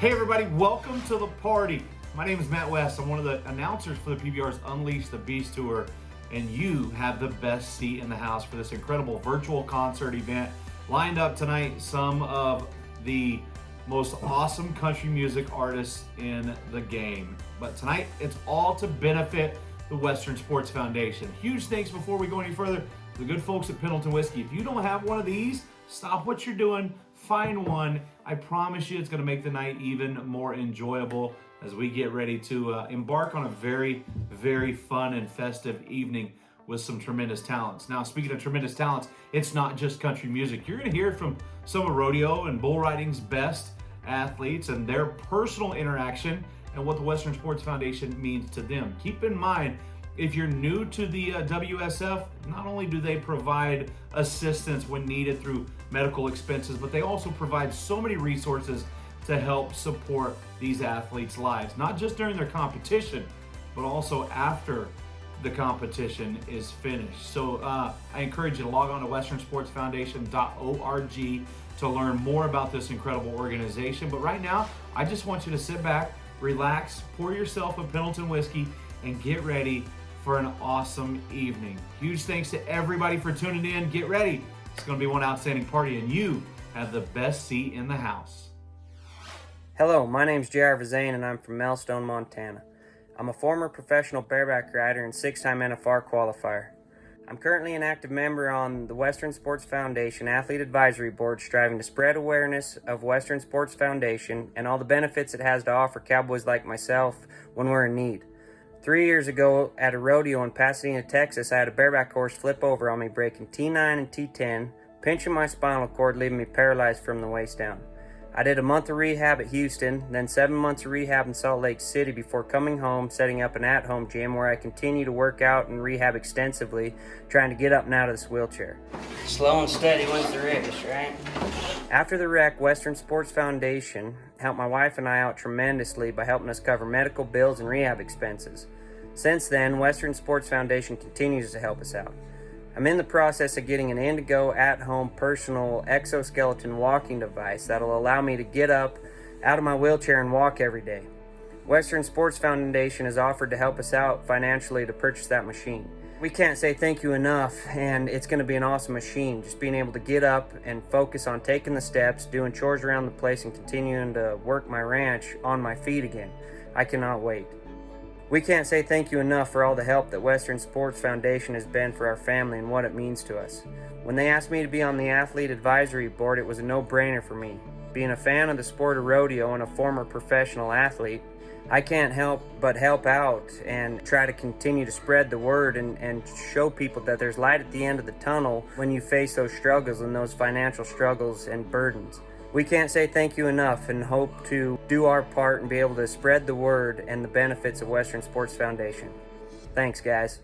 Hey everybody, welcome to the party. My name is Matt West. I'm one of the announcers for the PBR's Unleash the Beast Tour, and you have the best seat in the house for this incredible virtual concert event. Lined up tonight, some of the most awesome country music artists in the game. But tonight, it's all to benefit the Western Sports Foundation. Huge thanks before we go any further to the good folks at Pendleton Whiskey. If you don't have one of these, stop what you're doing, find one. I promise you it's going to make the night even more enjoyable as we get ready to embark on a very, very fun and festive evening with some tremendous talents. Now, speaking of tremendous talents, it's not just country music. You're going to hear from some of rodeo and bull riding's best athletes and their personal interaction and what the Western Sports Foundation means to them. Keep in mind, if you're new to the WSF, not only do they provide assistance when needed through medical expenses, but they also provide so many resources to help support these athletes' lives, not just during their competition, but also after the competition is finished. So I encourage you to log on to westernsportsfoundation.org to learn more about this incredible organization. But right now, I just want you to sit back, relax, pour yourself a Pendleton whiskey, and get ready for an awesome evening. Huge thanks to everybody for tuning in. Get ready. It's going to be one outstanding party, and you have the best seat in the house. Hello, my name's J.R. Vezine, and I'm from Melstone, Montana. I'm a former professional bareback rider and 6-time NFR qualifier. I'm currently an active member on the Western Sports Foundation Athlete Advisory Board, striving to spread awareness of Western Sports Foundation and all the benefits it has to offer cowboys like myself when we're in need. 3 years ago at a rodeo in Pasadena, Texas, I had a bareback horse flip over on me, breaking T9 and T10, pinching my spinal cord, leaving me paralyzed from the waist down. I did a month of rehab at Houston, then 7 months of rehab in Salt Lake City before coming home, setting up an at-home gym where I continue to work out and rehab extensively, trying to get up and out of this wheelchair. Slow and steady wins the race, right? After the wreck, Western Sports Foundation helped my wife and I out tremendously by helping us cover medical bills and rehab expenses. Since then, Western Sports Foundation continues to help us out. I'm in the process of getting an Indigo at-home personal exoskeleton walking device that'll allow me to get up out of my wheelchair and walk every day. Western Sports Foundation has offered to help us out financially to purchase that machine. We can't say thank you enough, and it's going to be an awesome machine. Just being able to get up and focus on taking the steps, doing chores around the place, and continuing to work my ranch on my feet again. I cannot wait. We can't say thank you enough for all the help that Western Sports Foundation has been for our family and what it means to us. When they asked me to be on the Athlete Advisory Board, it was a no-brainer for me. Being a fan of the sport of rodeo and a former professional athlete, I can't help but help out and try to continue to spread the word and show people that there's light at the end of the tunnel when you face those struggles and those financial struggles and burdens. We can't say thank you enough and hope to do our part and be able to spread the word and the benefits of Western Sports Foundation. Thanks, guys.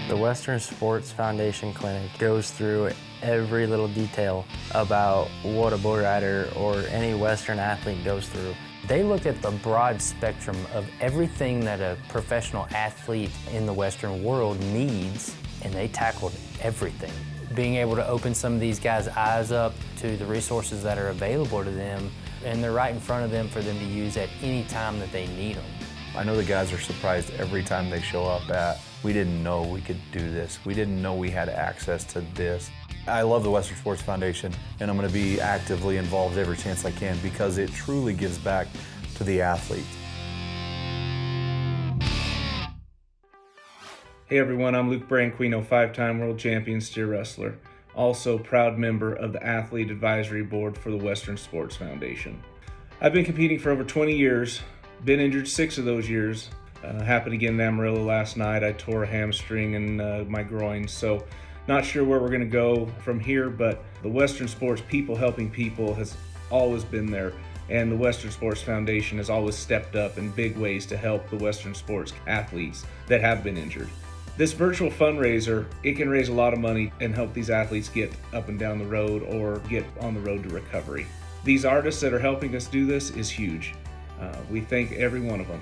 The Western Sports Foundation Clinic goes through every little detail about what a bull rider or any Western athlete goes through. They look at the broad spectrum of everything that a professional athlete in the Western world needs, and they tackled everything. Being able to open some of these guys' eyes up to the resources that are available to them, and they're right in front of them for them to use at any time that they need them. I know the guys are surprised every time they show up at, we didn't know we could do this. We didn't know we had access to this. I love the Western Sports Foundation, and I'm going to be actively involved every chance I can because it truly gives back to the athlete. Hey everyone, I'm Luke Branquino, 5-time world champion steer wrestler, also proud member of the Athlete Advisory Board for the Western Sports Foundation. I've been competing for over 20 years, been injured 6 of those years. Happened again in Amarillo last night. I tore a hamstring and my groin, so not sure where we're going to go from here, but the Western Sports People Helping People has always been there, and the Western Sports Foundation has always stepped up in big ways to help the Western sports athletes that have been injured. This virtual fundraiser, it can raise a lot of money and help these athletes get up and down the road or get on the road to recovery. These artists that are helping us do this is huge. We thank every one of them.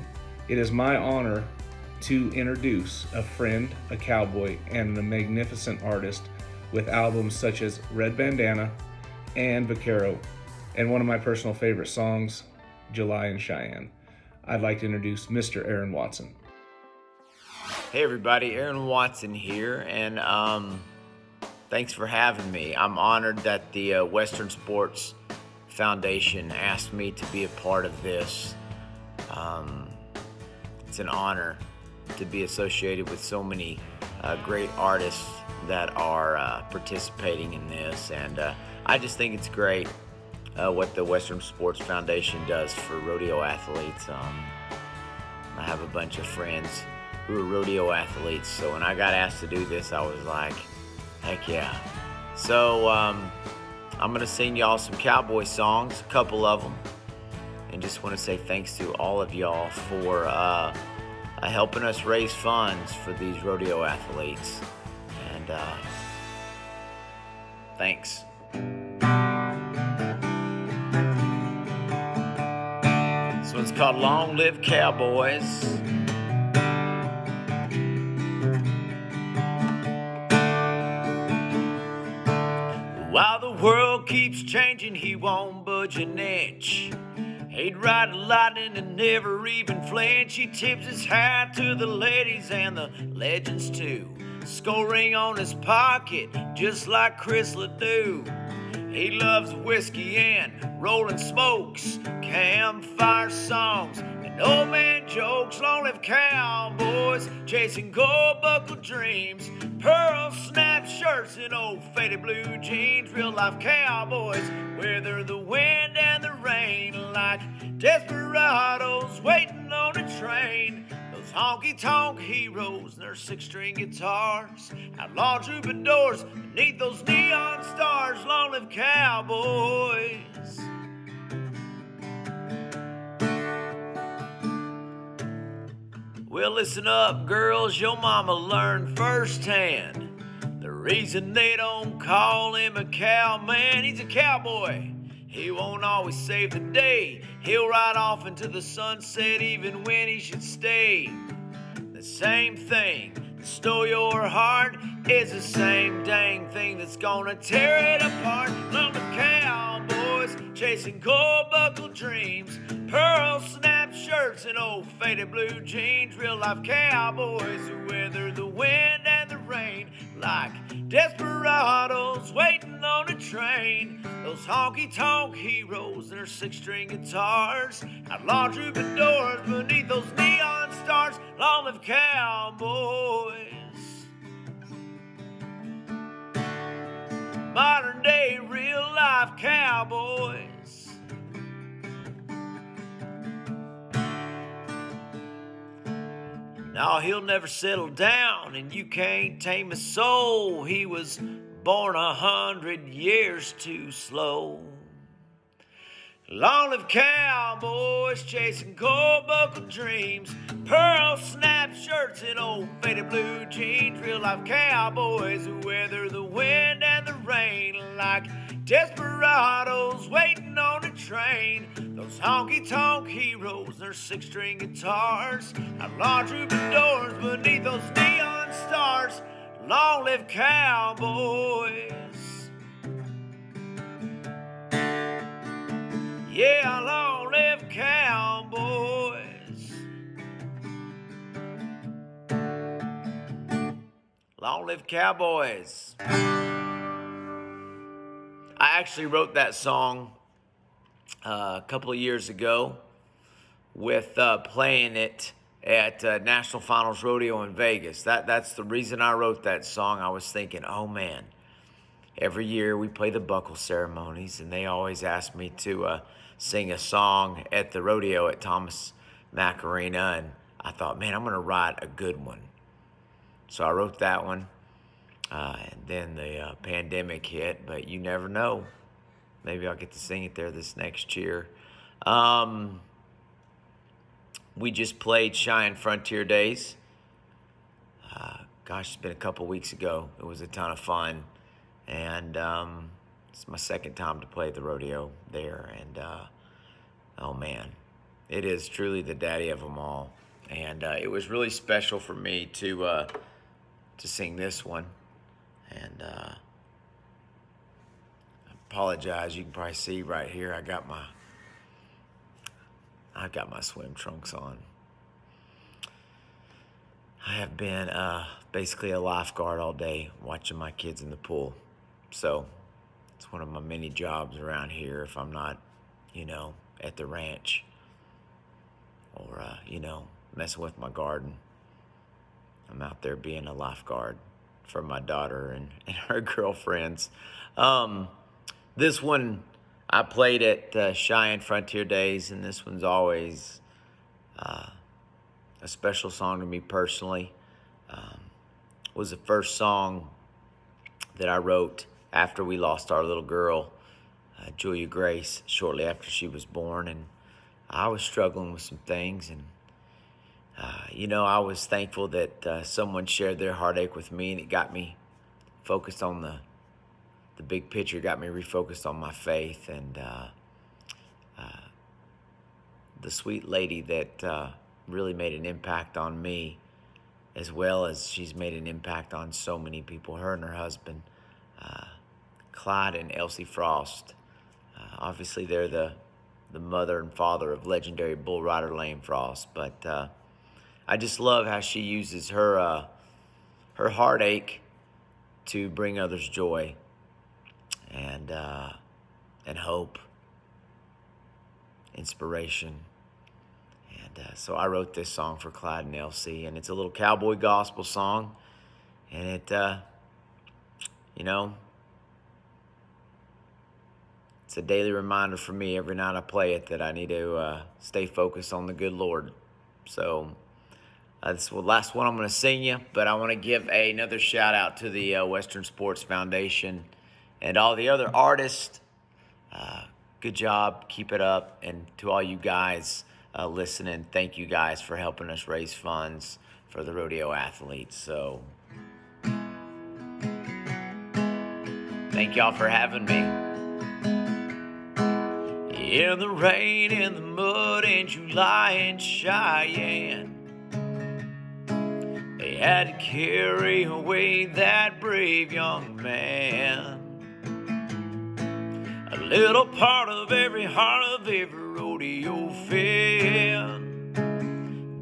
It is my honor to introduce a friend, a cowboy, and a magnificent artist with albums such as Red Bandana and Vaquero, and one of my personal favorite songs, July in Cheyenne. I'd like to introduce Mr. Aaron Watson. Hey everybody, Aaron Watson here, and thanks for having me. I'm honored that the Western Sports Foundation asked me to be a part of this. It's an honor to be associated with so many great artists that are participating in this, and I just think it's great what the Western Sports Foundation does for rodeo athletes. I have a bunch of friends who are rodeo athletes, so when I got asked to do this, I was like, heck yeah. So I'm gonna sing y'all some cowboy songs, a couple of them, and just want to say thanks to all of y'all for helping us raise funds for these rodeo athletes, and thanks. So it's called Long Live Cowboys. While the world keeps changing, he won't budge an inch. He'd ride a lightning and never even flinch. He tips his hat to the ladies and the legends too. Skull ring on his pocket, just like Chris Ledoux. He loves whiskey and rolling smokes, campfire songs, and old man jokes. Long live cowboys, chasing gold-buckled dreams, pearl snap shirts and old faded blue jeans. Real life cowboys weather the wind and the rain like desperados waiting on a train. Those honky-tonk heroes and their six-string guitars, outlaw troubadours beneath those neon stars. Long live cowboys. Well, listen up, girls, your mama learned firsthand the reason they don't call him a cowman. He's a cowboy. He won't always save the day. He'll ride off into the sunset even when he should stay. The same thing that stole your heart is the same dang thing that's gonna tear it apart. Long live cowboys, chasing gold-buckled dreams, pearl snap shirts and old faded blue jeans. Real life cowboys who weather the wind and the rain like desperados waiting on a train. Those honky-tonk heroes and their six-string guitars, outlaw troubadours beneath those neon stars. Long live cowboys. Modern day real life cowboys. No, he'll never settle down, and you can't tame his soul. He was born 100 years too slow. Long live cowboys, chasing gold-buckled dreams, pearl snap shirts and old faded blue jeans. Real life cowboys who weather the wind and the rain like desperados waiting on a train. Those honky-tonk heroes and their six-string guitars, outlaw troubadours beneath those neon stars. Long live cowboys. Yeah, long live cowboys. Long live cowboys. I actually wrote that song a couple of years ago with playing it at National Finals Rodeo in Vegas. That's the reason I wrote that song. I was thinking, oh man, every year we play the buckle ceremonies, and they always ask me to sing a song at the rodeo at Thomas Mack Arena, and I thought, man, I'm gonna write a good one. So I wrote that one, and then the pandemic hit, but you never know. Maybe I'll get to sing it there this next year. We just played Cheyenne Frontier Days. Gosh, it's been a couple weeks ago. It was a ton of fun, and it's my second time to play the rodeo there, and oh man, it is truly the daddy of them all. And it was really special for me to sing this one, and apologize. You can probably see right here. I've got my swim trunks on. I have been basically a lifeguard all day, watching my kids in the pool. So it's one of my many jobs around here. If I'm not, at the ranch or messing with my garden, I'm out there being a lifeguard for my daughter and her girlfriends. This one I played at Cheyenne Frontier Days, and this one's always a special song to me personally. Was the first song that I wrote after we lost our little girl, Julia Grace, shortly after she was born, and I was struggling with some things, and I was thankful that someone shared their heartache with me, and it got me focused on the big picture, got me refocused on my faith, and the sweet lady that really made an impact on me, as well as she's made an impact on so many people, her and her husband, Clyde and Elsie Frost. Obviously, they're the mother and father of legendary bull rider Lane Frost, but I just love how she uses her heartache to bring others joy and hope, inspiration. And so I wrote this song for Clyde and Elsie, and it's a little cowboy gospel song, and it, it's a daily reminder for me every night I play it that I need to stay focused on the good Lord. So this is the last one I'm going to sing you, but I want to give another shout out to the Western Sports Foundation and all the other artists. Good job, keep it up, and to all you guys listening, thank you guys for helping us raise funds for the rodeo athletes. So thank y'all for having me. In the rain, in the mud, in July in Cheyenne, they had to carry away that brave young man. A little part of every heart of every rodeo fan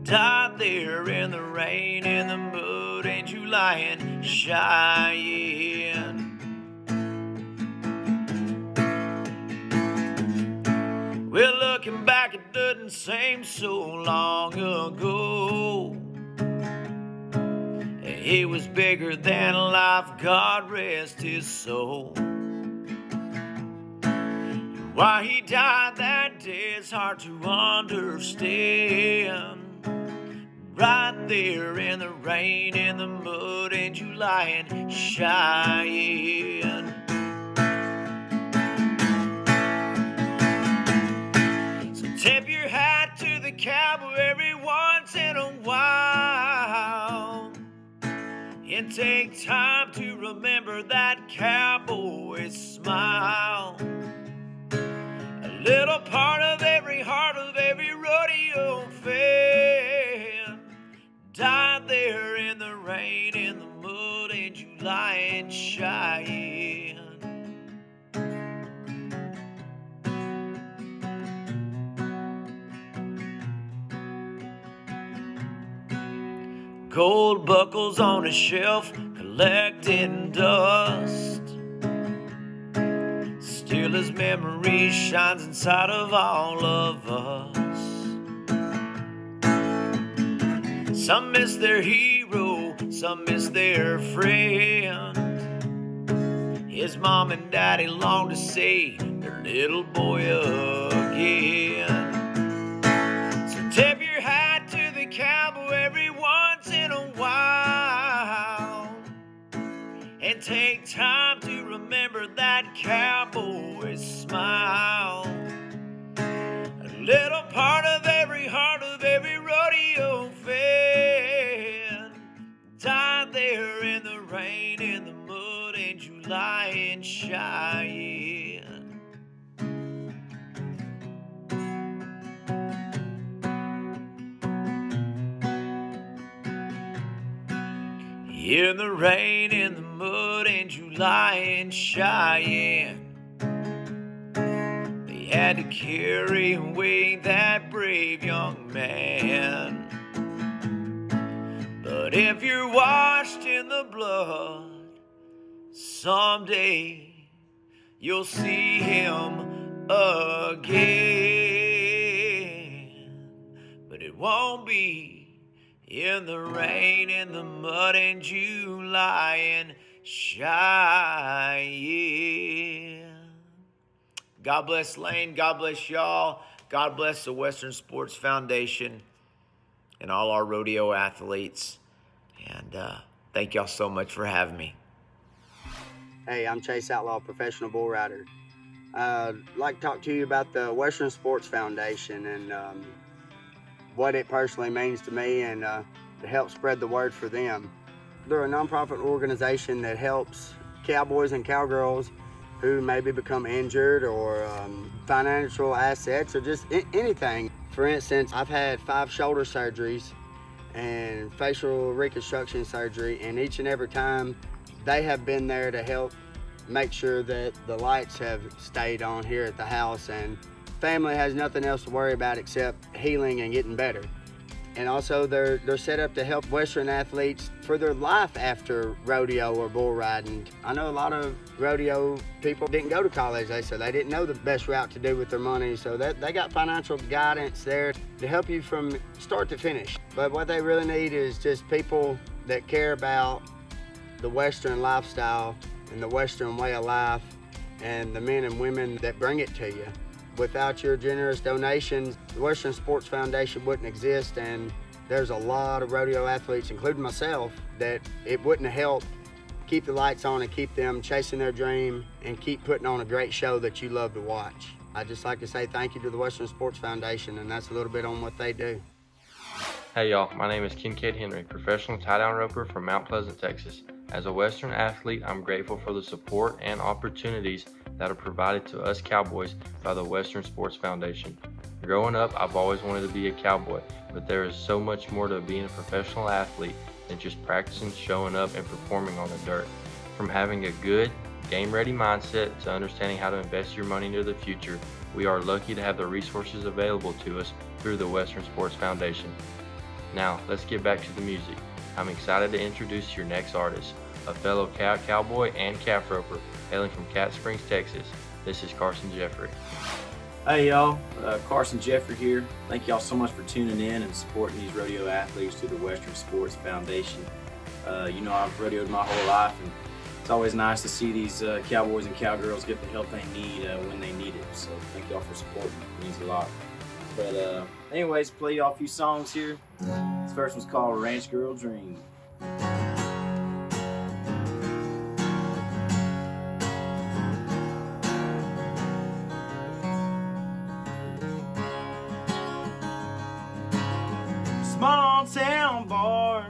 died there in the rain, in the mud, in July in Cheyenne. Well, looking back, it doesn't seem so long ago. He was bigger than life, God rest his soul. Why he died that day is hard to understand. Right there in the rain, in the mud, in July in Cheyenne. Tip your hat to the cowboy every once in a while, and take time to remember that cowboy's smile. A little part of every heart of every rodeo fan died there in the rain, in the mud, in July in Cheyenne. Gold buckles on a shelf, collecting dust. Still his memory shines inside of all of us. Some miss their hero, some miss their friend. His mom and daddy long to see their little boy again. So tip your hat to the cowboy every once in a while, and take time to remember that cowboy's smile. A little part of every heart of every rodeo fan died there in the rain, in the mud, in July in Cheyenne. In the rain, in the mud, in July in Cheyenne. he had to carry away that brave young man. But if you're washed in the blood, someday you'll see him again. But it won't be in the rain, in the mud, and July and Cheyenne. God bless Lane. God bless y'all. God bless the Western Sports Foundation and all our rodeo athletes. And thank y'all so much for having me. Hey, I'm Chase Outlaw, professional bull rider. I'd like to talk to you about the Western Sports Foundation and what it personally means to me and to help spread the word for them. They're a nonprofit organization that helps cowboys and cowgirls who maybe become injured or financial assets or just anything. For instance, I've had 5 shoulder surgeries and facial reconstruction surgery, and each and every time they have been there to help make sure that the lights have stayed on here at the house, and family has nothing else to worry about except healing and getting better. And also they're set up to help Western athletes for their life after rodeo or bull riding. I know a lot of rodeo people didn't go to college, they said they didn't know the best route to do with their money, so they got financial guidance there to help you from start to finish. But what they really need is just people that care about the Western lifestyle and the Western way of life and the men and women that bring it to you. Without your generous donations, the Western Sports Foundation wouldn't exist, and there's a lot of rodeo athletes, including myself, that it wouldn't help keep the lights on and keep them chasing their dream and keep putting on a great show that you love to watch. I'd just like to say thank you to the Western Sports Foundation, and that's a little bit on what they do. Hey y'all, my name is Kincaid Henry, professional tie-down roper from Mount Pleasant, Texas. As a Western athlete, I'm grateful for the support and opportunities that are provided to us cowboys by the Western Sports Foundation. Growing up, I've always wanted to be a cowboy, but there is so much more to being a professional athlete than just practicing, showing up, and performing on the dirt. From having a good, game-ready mindset to understanding how to invest your money into the future, we are lucky to have the resources available to us through the Western Sports Foundation. Now, let's get back to the music. I'm excited to introduce your next artist, a fellow cowboy and calf roper, hailing from Cat Springs, Texas. This is Carson Jeffrey. Hey y'all, Carson Jeffrey here. Thank y'all so much for tuning in and supporting these rodeo athletes through the Western Sports Foundation. You know, I've rodeoed my whole life, and it's always nice to see these cowboys and cowgirls get the help they need when they need it. So thank y'all for supporting. It means a lot. But anyways, play y'all a few songs here. This first one's called Ranch Girl Dream. Small town bar,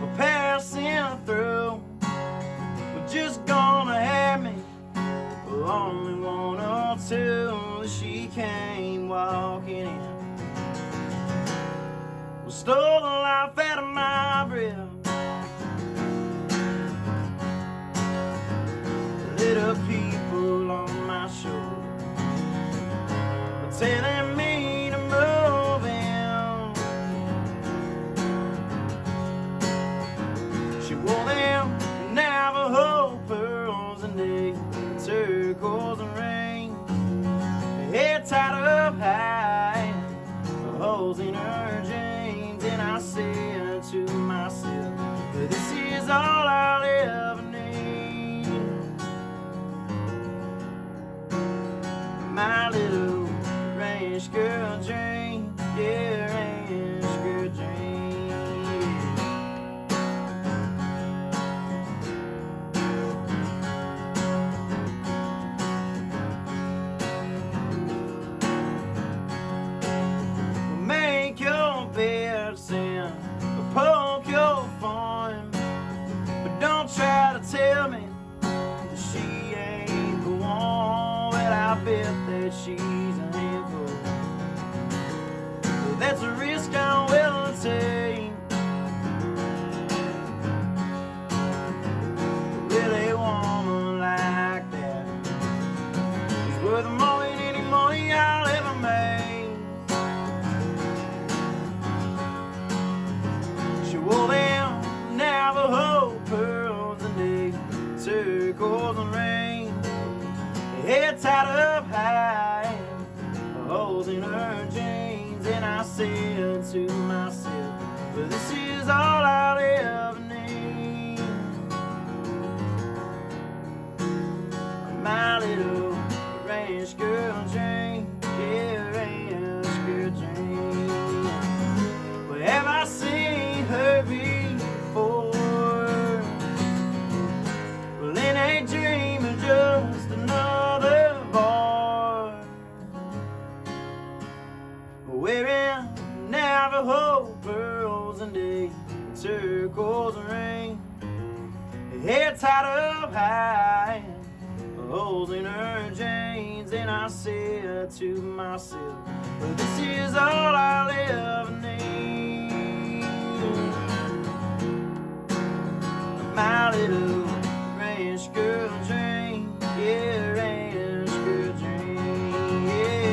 we're passing through. We're just gonna have me only one or two. She came walking in. We stole the life out of my breath. Little people on my shoulder were telling me to move in. She wore them Navajo pearls and they turquoise and rain. Head tied up high, the holes in her jeans, and I said to myself, this is all I'll ever need. My little ranch girl dream, yeah, ranch girl dream. Make your beds and poke your fun, but don't try to tell me that she ain't the one. Well, I bet that she's a handful. That's a risk I'm willing to take. Really, a woman like that is worth more than any said to myself, well, this is all I'll ever need. My little ranch girl dream, yeah, ranch girl dream. Well, have I seen her before? Well, in a dream of just another boy, wearing Navajo pearls and a turquoise ring, hair tied up high, holes in her jeans. And I said to myself, well, this is all I'll ever need. My little ranch girl dream, yeah, ranch girl dream, yeah.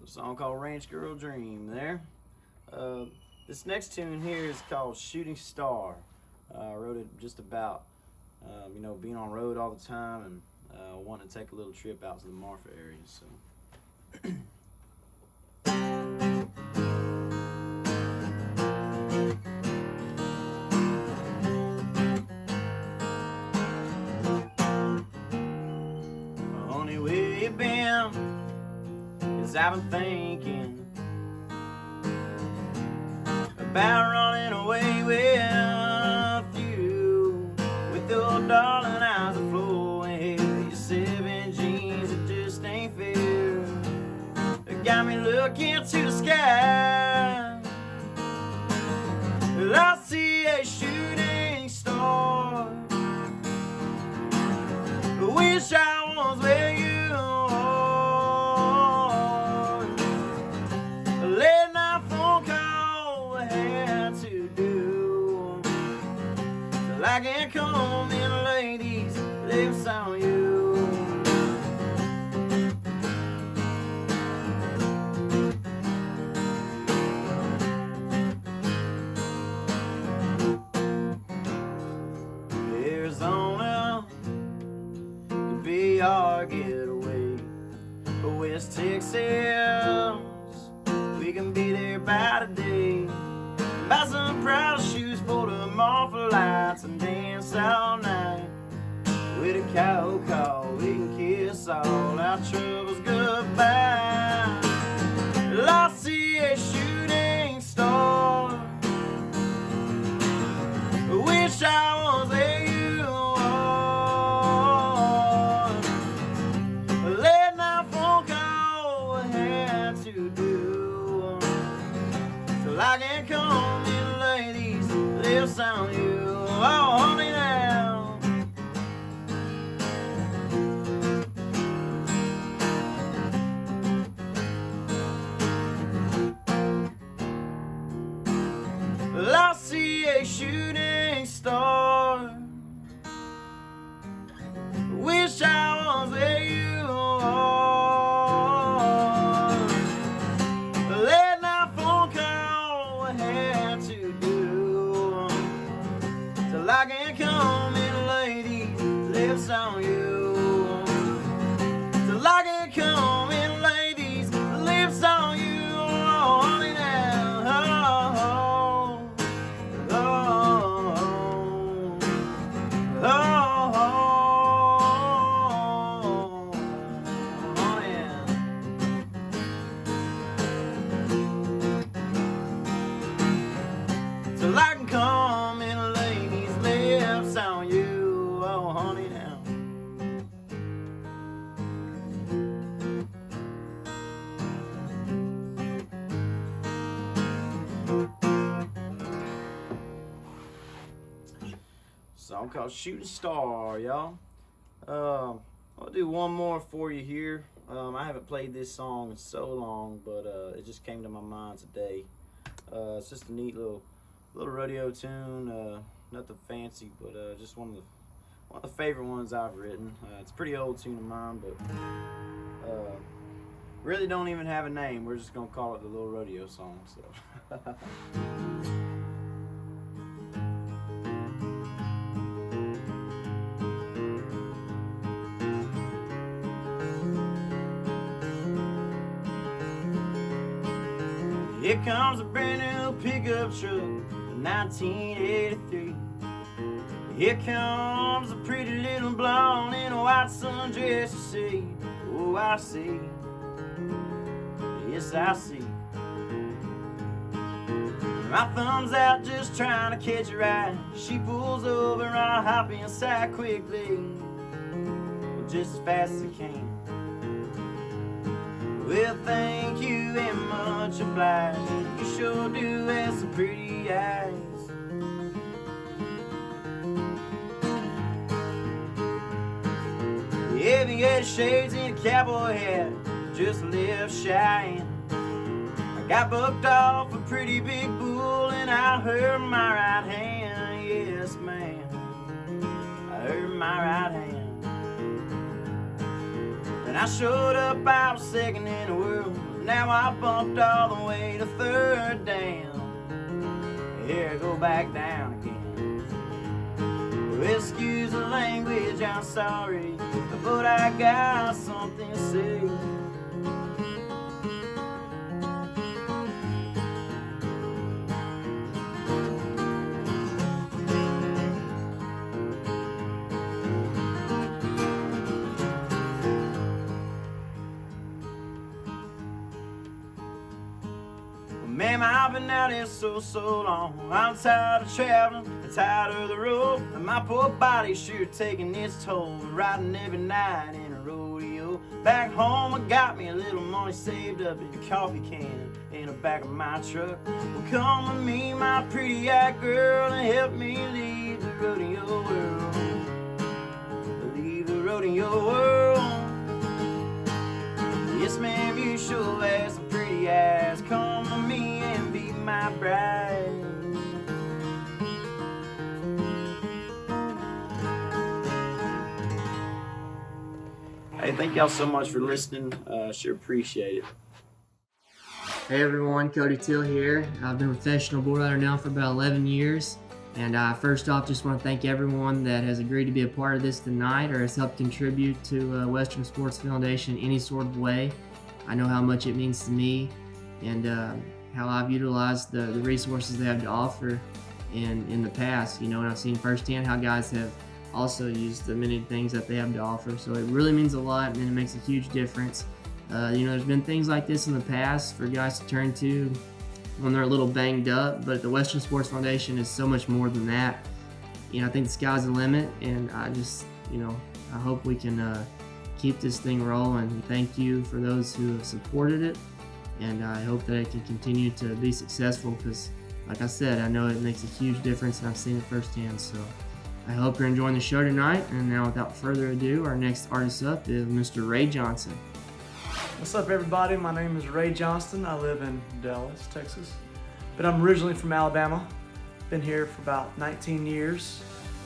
A song called Ranch Girl Dream there. This next tune here is called Shooting Star. I wrote it just about being on road all the time and wanting to take a little trip out to the Marfa area. So. Honey, where you been? 'Cause I've been thinking about running away with you, with your darling eyes aflowing, your 7 jeans that just ain't fair. It got me looking to the sky. Well, I see a shooting star. I wish I was where you are. A late night phone call I had to do, till I can come in, ladies, lips on you. Arizona could be our getaway, but West Texas, we can be there by today. Buy some proud shoes for the Marfa lights and dance all night. With a cow call, we can kiss all our troubles goodbye. Well, I see a shooting star. I wish I was where you are. A late night phone call I had to do, till I can come in, ladies, lips on you. Oh, honey, now. Well, I see a shooting star. Wish I was where you are. A late night phone call I had to do, till I can come in, ladies, lips on you. Till I can come in, ladies, lips on you. Oh, honey, now. Oh, oh, oh, oh, yeah. Till I can come in, ladies, lips on you. Oh, honey, now. Song called Shooting Star, y'all. I'll do one more for you here. I haven't played this song in so long, but it just came to my mind today. It's just a neat little rodeo tune. Nothing fancy, but just one of the favorite ones I've written. It's a pretty old tune of mine, but really don't even have a name. We're just gonna call it the Little Rodeo Song. So. Here comes a brand new pickup truck, 1983. Here comes a pretty little blonde in a white sundress, you see. Oh, I see. Yes, I see. My thumb's out just trying to catch a ride. She pulls over and I hop inside quickly, just as fast as I can. Well, thank you and much obliged. You sure do have some pretty eyes. Heavy head shades and a cowboy hat, just left shying. I got bucked off a pretty big bull and I hurt my right hand. Yes, ma'am, I hurt my right hand. And I showed up, I was second in the world. Now I bumped all the way to third down. Here I go back down again. Well, excuse the language, I'm sorry, but I got something to say. Ma'am, I've been out here so long. I'm tired of traveling, I'm tired of the road, and my poor body's sure taking its toll, riding every night in a rodeo. Back home, I got me a little money saved up in a coffee can in the back of my truck. Well, come with me, my pretty-eyed girl, and help me leave the rodeo world. Leave the rodeo world. Yes, ma'am, you sure have some pretty eyes. Come with me and be my bride. Hey, thank y'all so much for listening. Sure appreciate it. Hey everyone, Cody Till here. I've been a professional bull rider now for about 11 years. And first off, just want to thank everyone that has agreed to be a part of this tonight or has helped contribute to Western Sports Foundation in any sort of way. I know how much it means to me and how I've utilized the resources they have to offer in the past, and I've seen firsthand how guys have also used the many things that they have to offer. So it really means a lot, and it makes a huge difference. There's been things like this in the past for guys to turn to when they're a little banged up, but the Western Sports Foundation is so much more than that. I think the sky's the limit, and I just, I hope we can keep this thing rolling. Thank you for those who have supported it, and I hope that it can continue to be successful because, like I said, I know it makes a huge difference, and I've seen it firsthand. So I hope you're enjoying the show tonight, and now without further ado, our next artist up is Mr. Ray Johnston. What's up, everybody? My name is Ray Johnston. I live in Dallas, Texas, but I'm originally from Alabama. Been here for about 19 years.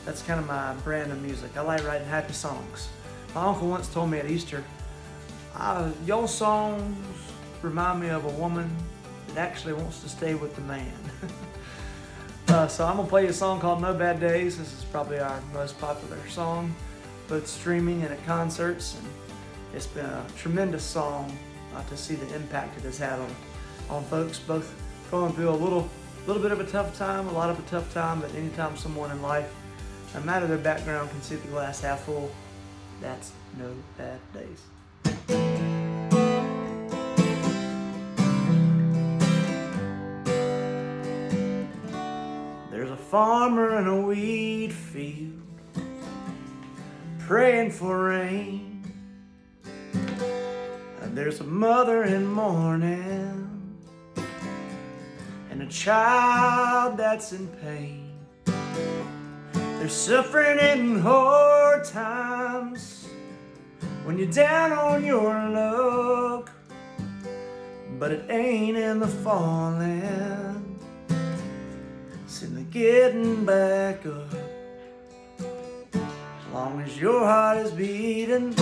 That's kind of my brand of music. I like writing happy songs. My uncle once told me at Easter, your songs remind me of a woman that actually wants to stay with the man. So I'm gonna play you a song called No Bad Days. This is probably our most popular song, both streaming and at concerts. And it's been a tremendous song to see the impact it has had on folks, both going through a little bit of a tough time, a lot of a tough time, but anytime someone in life, no matter their background, can see the glass half full, that's no bad days. There's a farmer in a wheat field praying for rain. There's a mother in mourning and a child that's in pain. They're suffering in hard times when you're down on your luck, but it ain't in the falling, it's in the getting back up. As long as your heart is beating,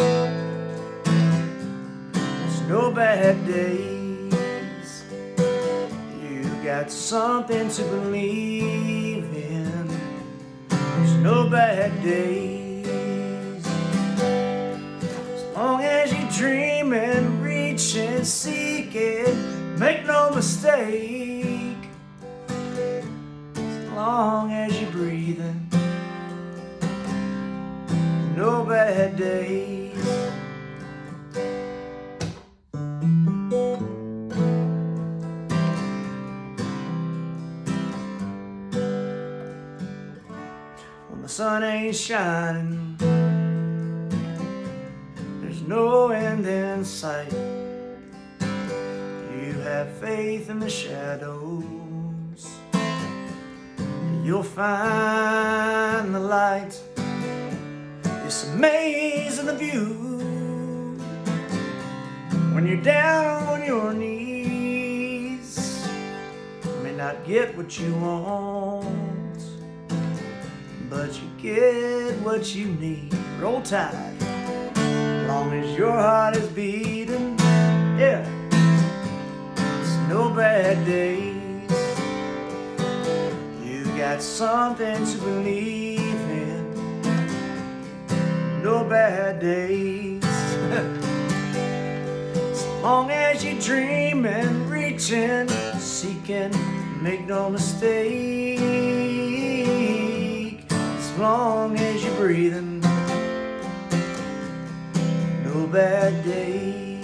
There's no bad days. You got something to believe in. There's no bad days. As long as you dream and reach and seek it, make no mistake. As long as you're breathing, no bad days. When the sun ain't shining, there's no end in sight. You have faith in the shadows, you'll find the light. It's amazing the view when you're down on your knees. You may not get what you want, but you get what you need. Roll Tide. As long as your heart is beating, yeah, it's no bad days. You got something to believe in. No bad days. As long as you dream and reaching, seeking, make no mistake. As long as you're breathing, no bad days.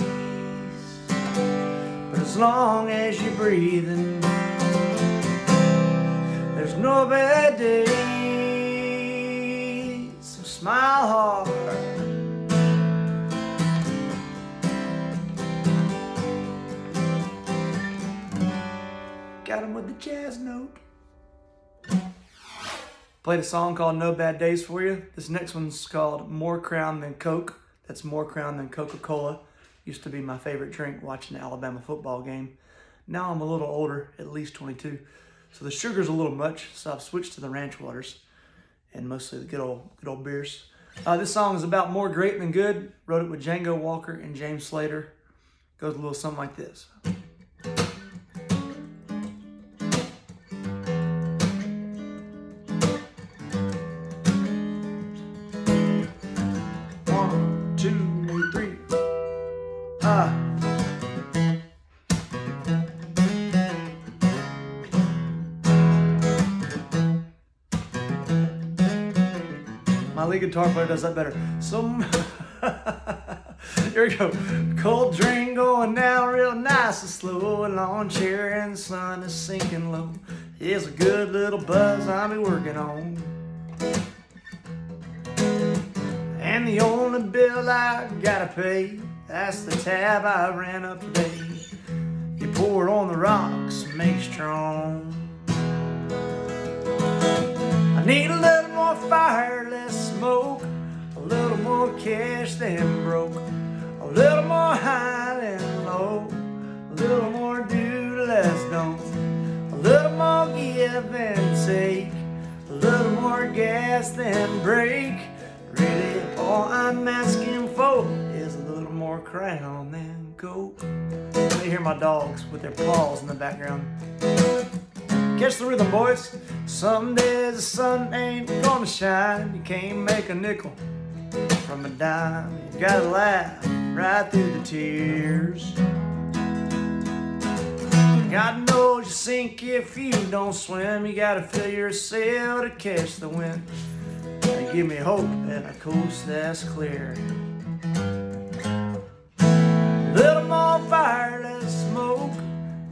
But as long as you're breathing, there's no bad days. So smile hard. Got him with the jazz note. Played a song called No Bad Days for you. This next one's called More Crown Than Coke. That's More Crown Than Coca-Cola. Used to be my favorite drink watching the Alabama football game. Now I'm a little older, at least 22. So the sugar's a little much, so I've switched to the ranch waters and mostly the good old beers. This song is about more great than good. Wrote it with Django Walker and James Slater. Goes a little something like this. My lead guitar player does that better. Here we go. Cold drink going down real nice and slow. A lawn chair and the sun is sinking low. Here's a good little buzz I'll be working on. And the only bill I gotta pay, that's the tab I ran up today. You pour it on the rocks, make strong. I need a little more fire, less smoke, a little more cash than broke, a little more high than low, a little more do, less don't, a little more give and take, a little more gas than brake. Really, all I'm asking for is a little more crown than coke. Let me hear my dogs with their paws in the background. Catch the rhythm, boys. Some days the sun ain't gonna shine. You can't make a nickel from a dime. You gotta laugh right through the tears. God knows you sink if you don't swim. You gotta fill your sail to catch the wind. And give me hope and a coast that's clear. A little more fire, less smoke,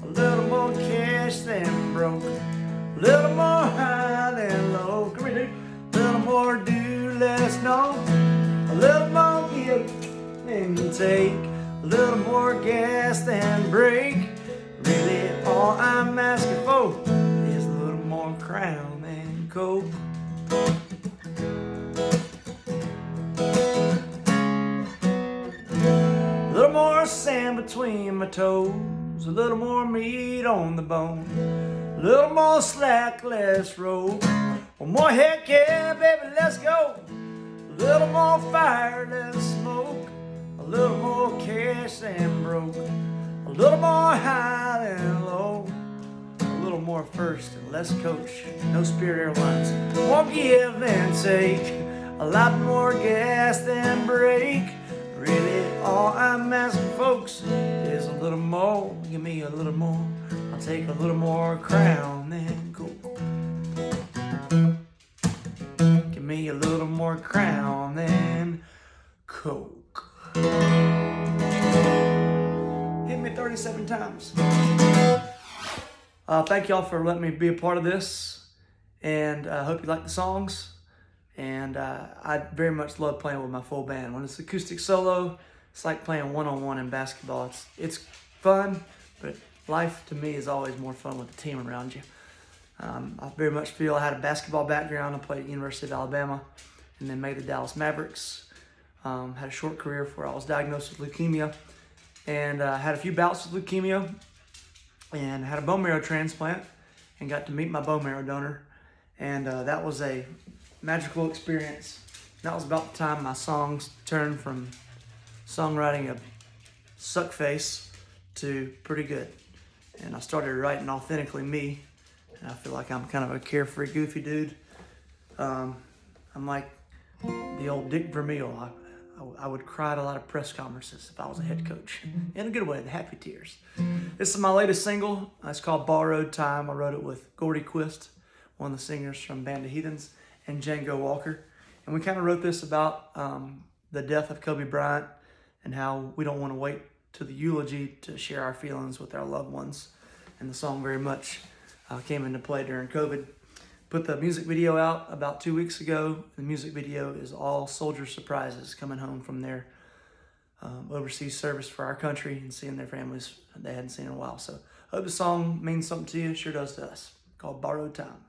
a little more cash than broke, a little more high than low. Come here, dude. A little more do, less know, a little more give and take, a little more gas than brake. Really, all I'm asking for is a little more crown than coke. A little more sand between my toes, a little more meat on the bone, a little more slack, less rope. One more heck yeah, baby, let's go. A little more fire, less smoke, a little more cash than broke, a little more high than low, a little more first and less coach, no Spirit Airlines, more give and take, a lot more gas than brake. Really, all I'm asking, folks, is a little more. Give me a little more. I'll take a little more Crown than Colt. Give me a little more Crown than Coke. Hit me 37 times. Thank y'all for letting me be a part of this, and I hope you like the songs. And I very much love playing with my full band. When it's acoustic solo, it's like playing one-on-one in basketball. It's fun, but life to me is always more fun with the team around you. I very much feel I had a basketball background. I played at the University of Alabama and then made the Dallas Mavericks. Had a short career before I was diagnosed with leukemia, and had a few bouts with leukemia and had a bone marrow transplant and got to meet my bone marrow donor. And that was a magical experience. That was about the time my songs turned from songwriting a suck face to pretty good. And I started writing authentically me. And I feel like I'm kind of a carefree, goofy dude. I'm like the old Dick Vermeil. I would cry at a lot of press conferences if I was a head coach. In a good way, the happy tears. This is my latest single. It's called Borrowed Time. I wrote it with Gordy Quist, one of the singers from Band of Heathens, and Django Walker. And we kind of wrote this about the death of Kobe Bryant and how we don't want to wait to the eulogy to share our feelings with our loved ones. And the song very much came into play during COVID. Put the music video out about 2 weeks ago. The music video is all soldier surprises coming home from their overseas service for our country and seeing their families they hadn't seen in a while. So I hope the song means something to you. It sure does to us. Called Borrowed Time.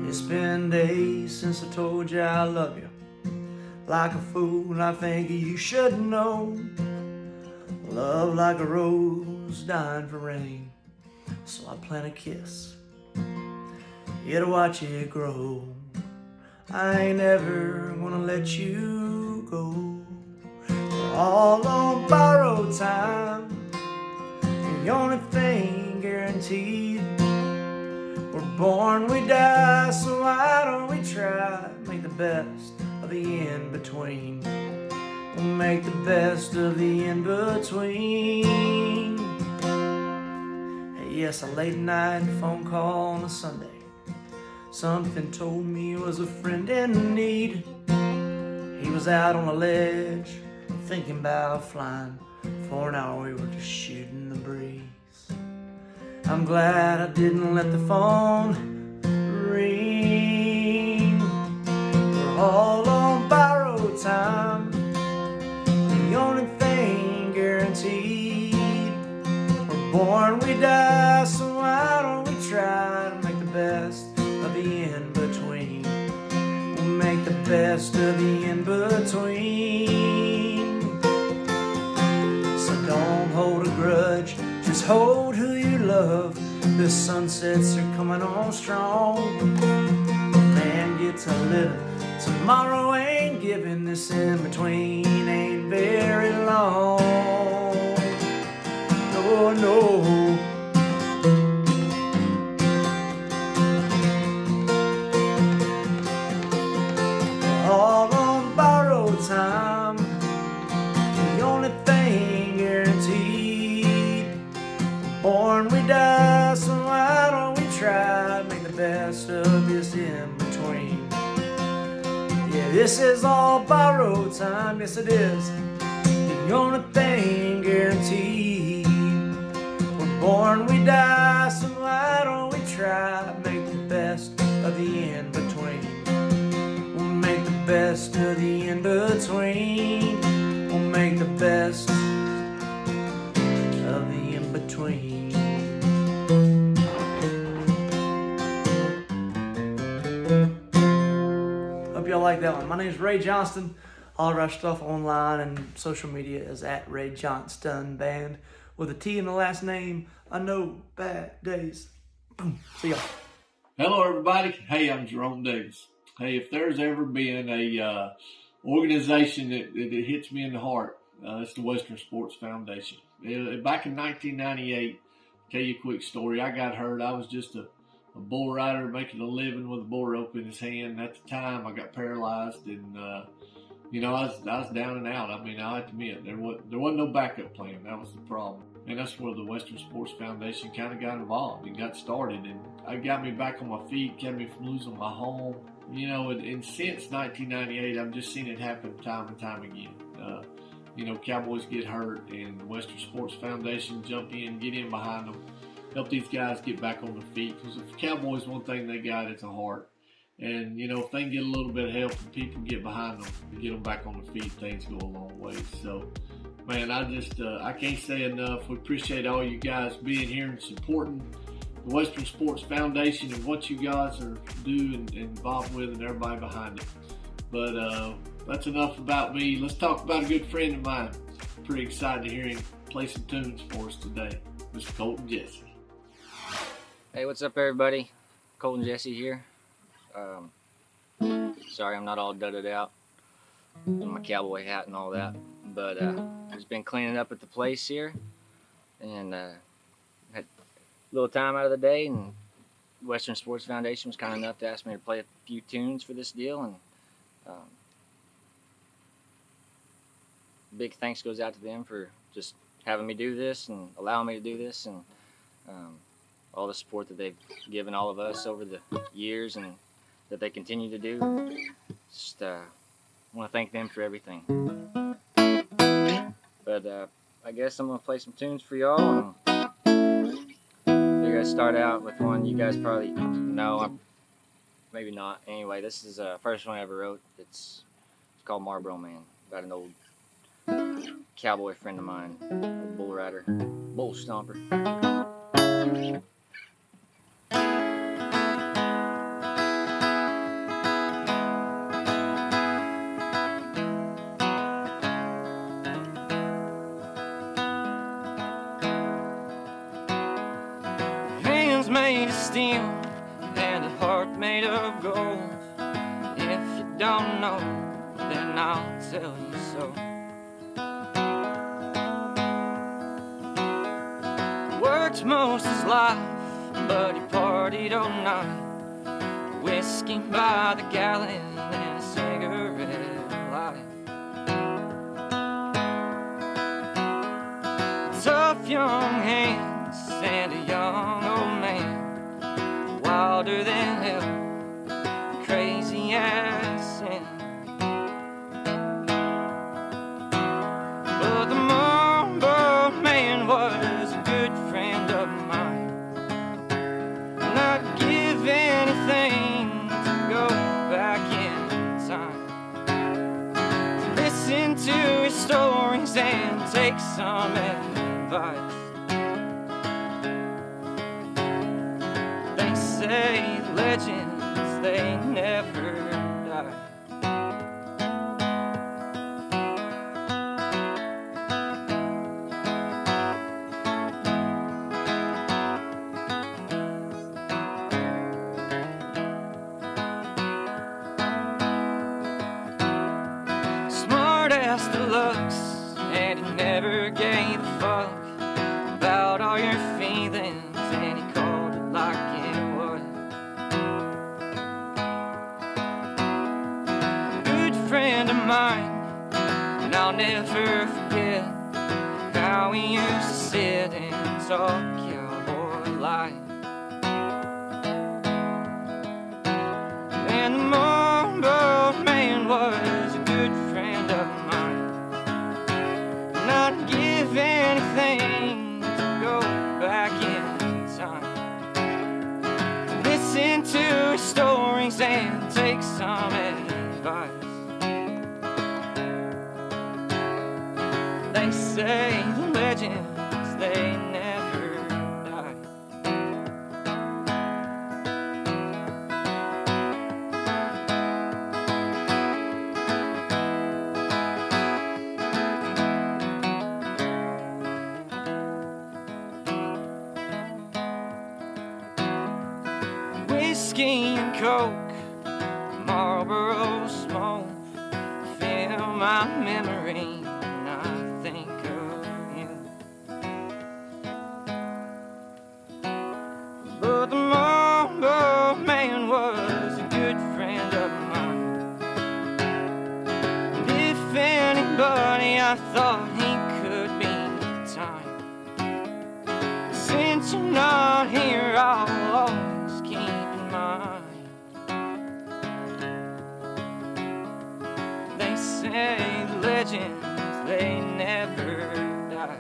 It's been days since I told you I love you. Like a fool, I think you should know. Love like a rose dying for rain. So I plant a kiss, here to watch it grow. I ain't never gonna let you go. We're all on borrowed time. The only thing guaranteed. We're born, we die, so why don't we try to make the best of the in-between. We'll make the best of the in-between. Hey, yes, a late night phone call on a Sunday. Something told me he was a friend in need. He was out on a ledge, thinking about flying. For an hour we were just shooting the breeze. I'm glad I didn't let the phone ring. We're all on borrowed time. The only thing guaranteed. We're born, we die, so why don't we try to make the best of the in-between. We'll make the best of the in-between. So don't hold a grudge, just hold who you love. The sunsets are coming on strong. Man gets a living, tomorrow ain't giving. This in-between ain't very long. No, no. All on borrowed time. The only thing guaranteed. Born, we die, so why don't we try to make the best of this in-between. Yeah, this is all borrowed time, yes it is. The only thing guaranteed. We're born, we die, so why don't we try to make the best of the in-between. We'll make the best of the in-between. We'll make the best of the in-between. Hope y'all like that one. My name is Ray Johnston. All of our stuff online and social media is at Ray Johnston Band with a T in the last name. I know bad days. Boom. See y'all. Hello, everybody. Hey, I'm Jerome Davis. Hey, if there's ever been a organization that hits me in the heart, it's the Western Sports Foundation. Back in 1998, tell you a quick story. I got hurt. I was just a bull rider making a living with a bull rope in his hand. At the time, I got paralyzed, and I was down and out. I mean, I have to admit, there wasn't no backup plan. That was the problem. And that's where the Western Sports Foundation kind of got involved and got started. And it got me back on my feet, kept me from losing my home. And since 1998, I've just seen it happen time and time again. Cowboys get hurt, and the Western Sports Foundation jump in, get in behind them, help these guys get back on their feet. Because if Cowboys, one thing they got, it's a heart. And, if they can get a little bit of help and people get behind them and get them back on their feet, things go a long way. So, man, I can't say enough. We appreciate all you guys being here and supporting the Western Sports Foundation and what you guys are doing and involved with and everybody behind it. But that's enough about me. Let's talk about a good friend of mine. Pretty excited to hear him play some tunes for us today. Mr. Colt and Jesse. Hey, what's up, everybody? Colt and Jesse here. Sorry I'm not all dudded out in my cowboy hat and all that, but just been cleaning up at the place here, and had a little time out of the day, and Western Sports Foundation was kind enough to ask me to play a few tunes for this deal, and big thanks goes out to them for just having me do this and allowing me to do this, and all the support that they've given all of us over the years and that they continue to do. Just want to thank them for everything. But I guess I'm going to play some tunes for y'all. And figure I'd start out with one you guys probably know. Maybe not. Anyway, this is the first one I ever wrote. It's called Marlboro Man, about an old cowboy friend of mine, a bull rider, bull stomper. Made of steel and a heart made of gold. If you don't know, then I'll tell you so. Worked most his life, but he partied all night. Whiskey by the gallon and a cigarette light. Tough young hands and a young old man, wilder than hell, crazy as sin. But the Marlboro Man was a good friend of mine, and I'd give anything to go back in time, to listen to his stories and take some advice. Say legends, they never die. Smart ass deluxe, and he never gave a fuck about all your feelings, and he called it like it. Friend of mine, and I'll never forget how we used to sit and talk cowboy life. And the Marlboro Man was a good friend of mine, and I'd give anything to go back in time, to listen to his stories and take some advice. They say the legends, they never die. whiskey and coke, Marlboro smoke, fill my memory when I think of you. But the Marlboro man was a good friend of mine, and if anybody I thought he could be time. Since you're not here, I'll always keep in mind. They say legends, they never die.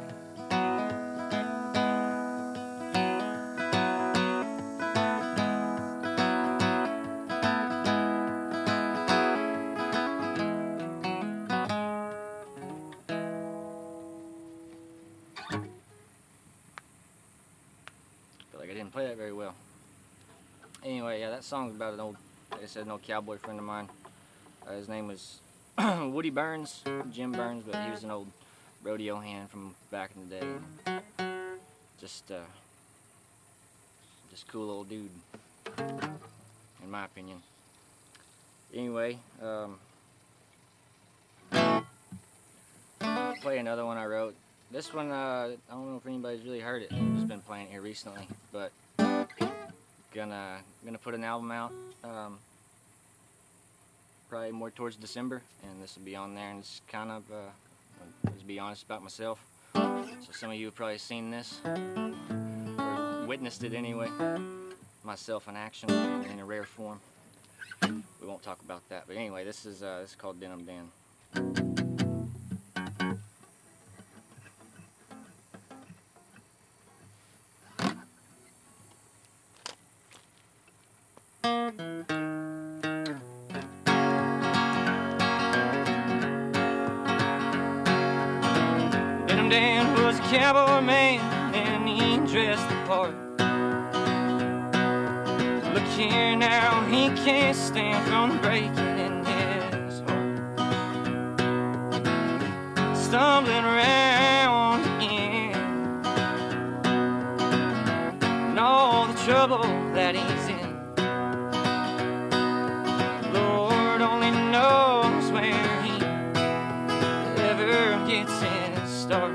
Like I didn't play that very well. Anyway, yeah, that song's about an old, like I said, an old cowboy friend of mine. His name was Woody Burns, Jim Burns, but he was an old rodeo hand from back in the day. Just cool old dude, in my opinion. Anyway, I'll play another one I wrote. This one, I don't know if anybody's really heard it. I've just been playing it here recently, but gonna put an album out probably more towards December, and this will be on there. And it's kind of, let's be honest about myself. So some of you have probably seen this or witnessed it anyway. Myself in action in a rare form. We won't talk about that, but anyway, this is called Denim Dan. Denim Dan was a cowboy man, and he dressed the part. Look here now, he can't stand from breaking in his heart. Stumbling around again, and all the trouble that he's in. Lord only knows where he ever gets his start.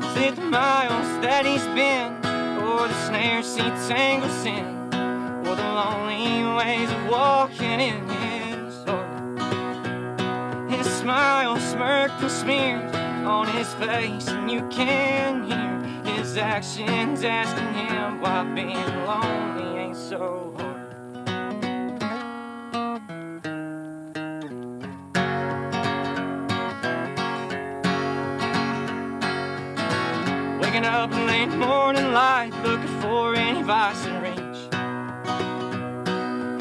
'Cause it's the miles that he's been, or the snares he tangles in, or the lonely ways of walking in his heart. His smile smirked and smeared on his face, and you can hear his actions asking him why being lonely ain't so hard. Waking up in late morning light, looking for any vice in reach.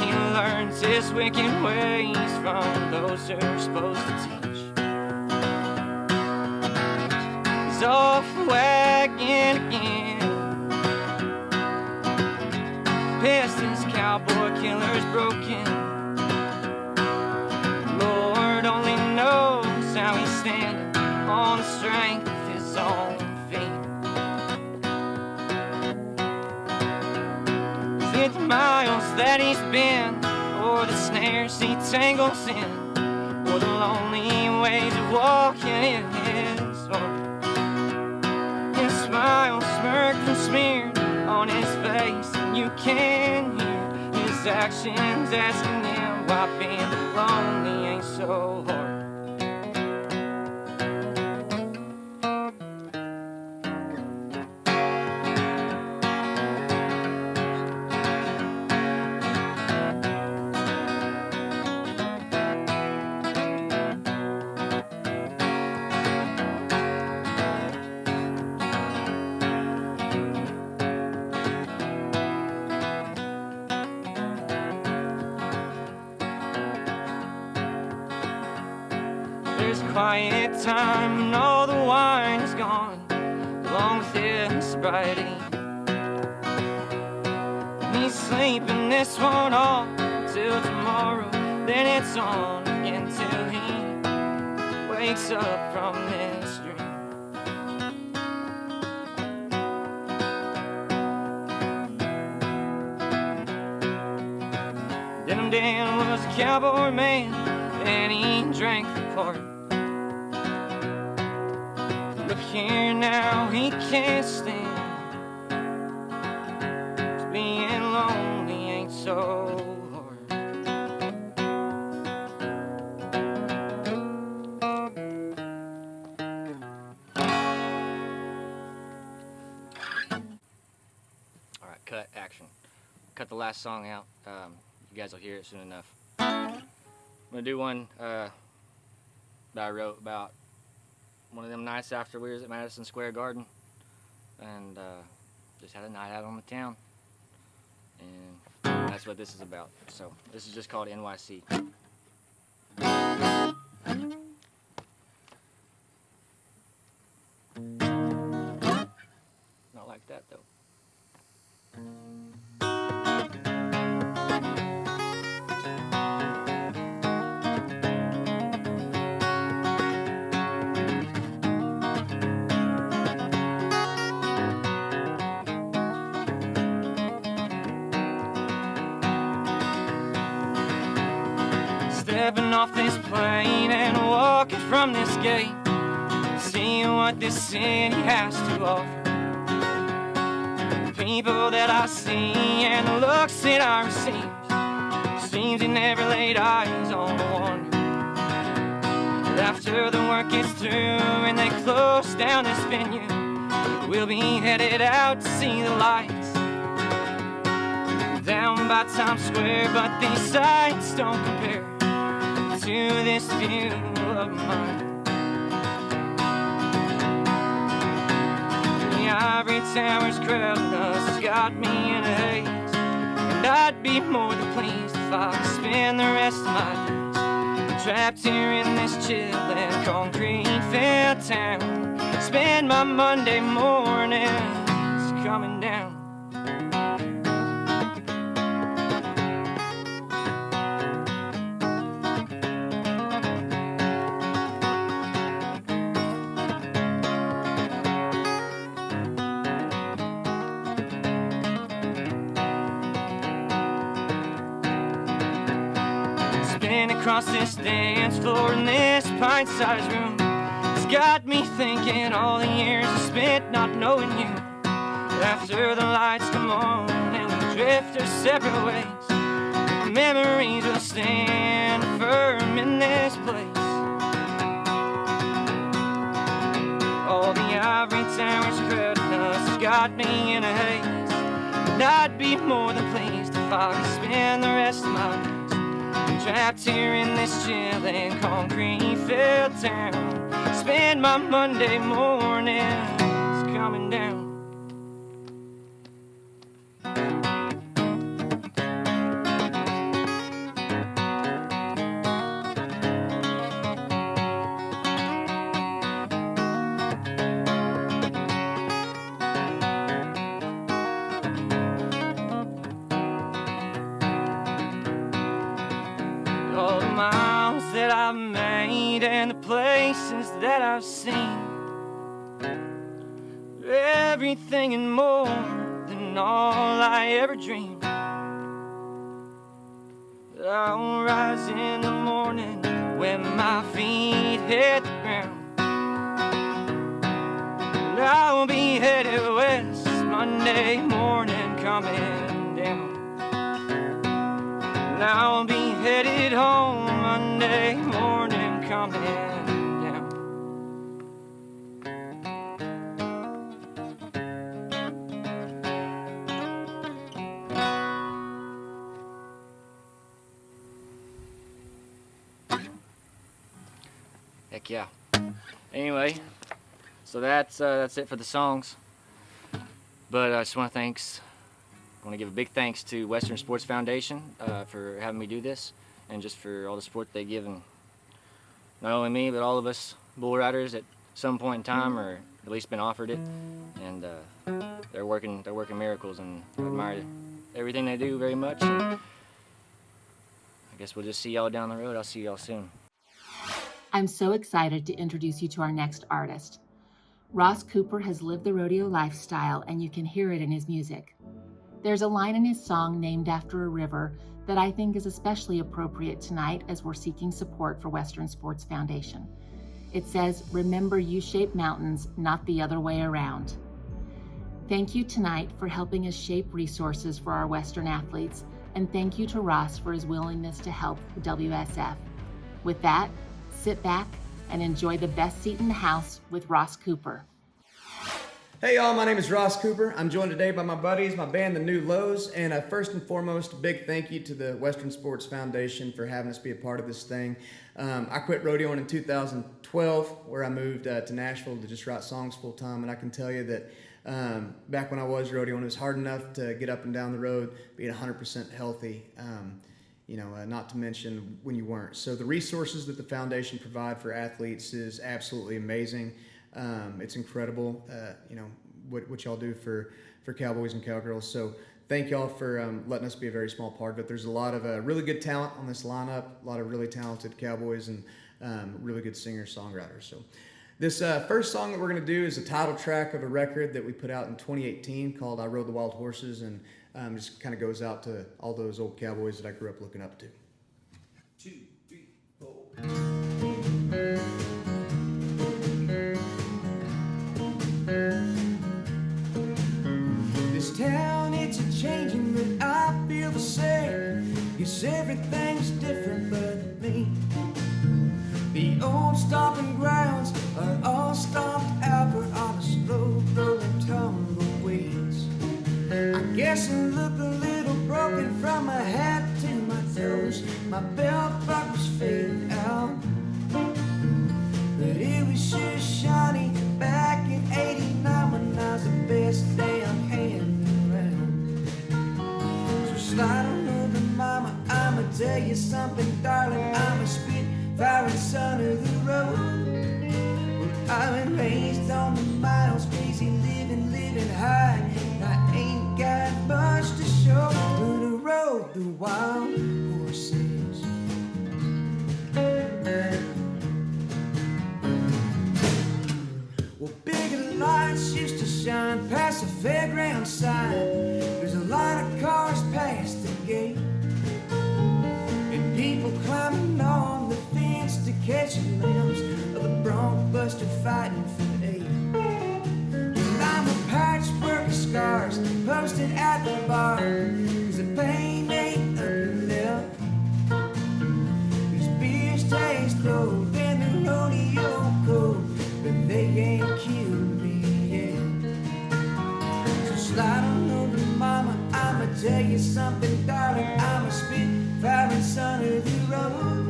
He learns his wicked ways from those who are supposed to teach. He's off wagging again, pissed his cowboy killer's broken. Lord only knows how he's standing on the strength of his own feet. It's the miles that he's been, or the snares he tangles in, or the lonely ways of walking in his heart. His smile smirked and smeared on his face, and you can hear his actions asking him why being lonely ain't so hard. There's a quiet time and all the wine is gone, along with his sobriety. He's sleeping this one off till tomorrow, then it's on again till he wakes up from this dream. Young Dan was a cowboy man, and he drank the part. Look here now, he can't stand. Being lonely ain't so hard. Alright, cut, action. Cut the last song out. You guys will hear it soon enough. I'm gonna do one that I wrote about one of them nights after we was at Madison Square Garden, and just had a night out on the town, and that's what this is about. So this is just called NYC. Not like that though. Stepping off this plane and walking from this gate, seeing what this city has to offer. The people that I see and the looks that I receive, seems they never laid eyes on one. But after the work gets through and they close down this venue, we'll be headed out to see the lights down by Times Square, but these sights don't compare to this view of mine. The ivory towers crowding us has got me in a haze, and I'd be more than pleased if I could spend the rest of my days trapped here in this chillin' concrete-filled town. Spend my Monday mornings coming down. Across this dance floor in this pint-sized room, it's got me thinking all the years I spent not knowing you. After the lights come on and we drift our separate ways, memories will stand firm in this place. All the ivory towers crowding us has got me in a haze, and I'd be more than pleased if I could spend the rest of my days trapped here in this chillin' concrete-filled town. Spend my Monday mornings coming down. All the miles that I've made and the places that I've seen, everything and more than all I ever dreamed. I'll rise in the morning when my feet hit the ground, and I'll be headed west Monday morning coming down. And I'll be headed home Monday morning coming down. Heck yeah. Anyway, so that's it for the songs. But I just want to give a big thanks to Western Sports Foundation for having me do this, and just for all the support they give, and not only me but all of us bull riders at some point in time, or at least been offered it, and they're working miracles, and I admire everything they do very much. And I guess we'll just see y'all down the road. I'll see y'all soon. I'm so excited to introduce you to our next artist. Ross Cooper has lived the rodeo lifestyle, and you can hear it in his music. There's a line in his song named after a river that I think is especially appropriate tonight as we're seeking support for Western Sports Foundation. It says, "Remember U-shaped mountains, not the other way around." Thank you tonight for helping us shape resources for our Western athletes, and thank you to Ross for his willingness to help the WSF. With that, sit back and enjoy the best seat in the house with Ross Cooper. Hey y'all, my name is Ross Cooper. I'm joined today by my buddies, my band, The New Lows, and first and foremost, a big thank you to the Western Sports Foundation for having us be a part of this thing. I quit rodeoing in 2012, where I moved to Nashville to just write songs full time, and I can tell you that back when I was rodeoing, it was hard enough to get up and down the road, being 100% healthy, not to mention when you weren't. So the resources that the foundation provide for athletes is absolutely amazing. It's incredible, what y'all do for Cowboys and Cowgirls. So thank y'all for letting us be a very small part of it. There's a lot of really good talent on this lineup, a lot of really talented Cowboys and really good singers-songwriters. So this first song that we're going to do is a title track of a record that we put out in 2018 called I Rode the Wild Horses, and just kind of goes out to all those old Cowboys that I grew up looking up to. 2, 3, 4. This town, it's a-changing, but I feel the same. Yes, everything's different but me. The old stomping grounds are all stomped out. We're on a slow rolling tumbleweeds. I guess I look a little broken from my hat to my toes. My belt buckle's faded out, but it was sure shiny back in '89 when I was the best damn hand around. So slide on over, mama, I'ma tell you something, darling. I'm a spitfire son of the road. Well, I've been raised on the miles, crazy living high. And I ain't got much to show, but I rode the wild horses. Well, bigger lights used to shine past the fairground sign. There's a lot of cars past the gate, and people climbing on the fence to catch a glimpse of the bronc buster fighting for aid. Well, I'm a patchwork of scars posted at the bar, 'cause the pain ain't up and left. These beers taste cold and the rodeo cold, but they ain't killed me yet. So slide on over, mama, I'ma tell you something, darling. I'm a spitfire son of the road.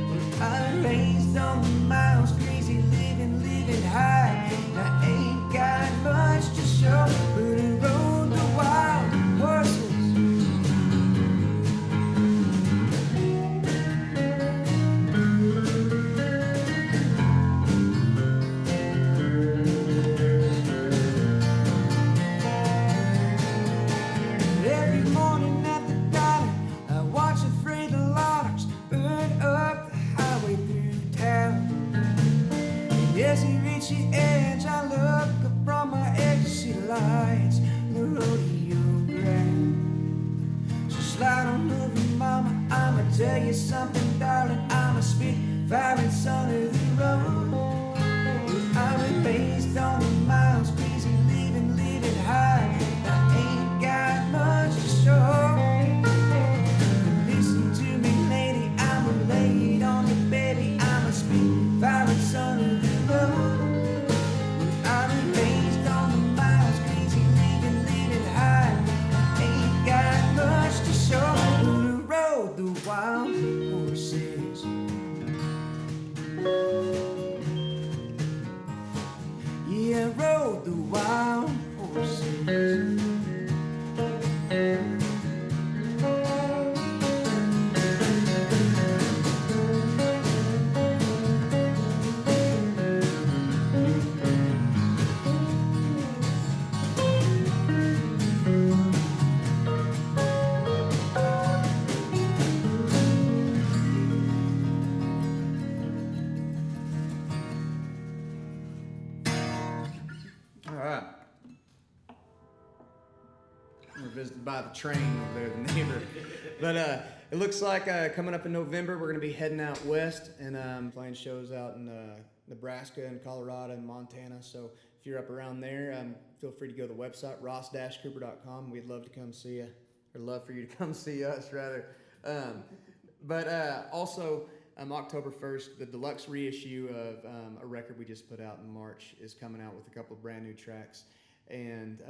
Well, I'm raised on the miles, crazy living high. And I ain't got much to show, but I rode the wild horses. Every morning at the diner, I watch the freight loaders burn up the highway through town. And as he reaches the edge, I look up from my edge to see the lights, the rodeo ground. So slide on over, mama, I'ma tell you something, darling. I'm a spitfire son of the road. I've been raised on the miles, crazy living high. I ain't got much to show. Listen to me, lady, I'm a laid on the baby. I'm a spitfire son of the road. I've been raised on the miles, crazy living high. I ain't got much to show. But I rode the wild horses. Yeah, I rode the wild horses. All right. We were visited by the train over there, the neighbor. But it looks like coming up in November, we're going to be heading out west and playing shows out in Nebraska and Colorado and Montana. So if you're up around there, feel free to go to the website, ross-cooper.com. We'd love to come see you, or love for you to come see us, rather. But also, October 1st, the deluxe reissue of a record we just put out in March is coming out with a couple of brand new tracks. And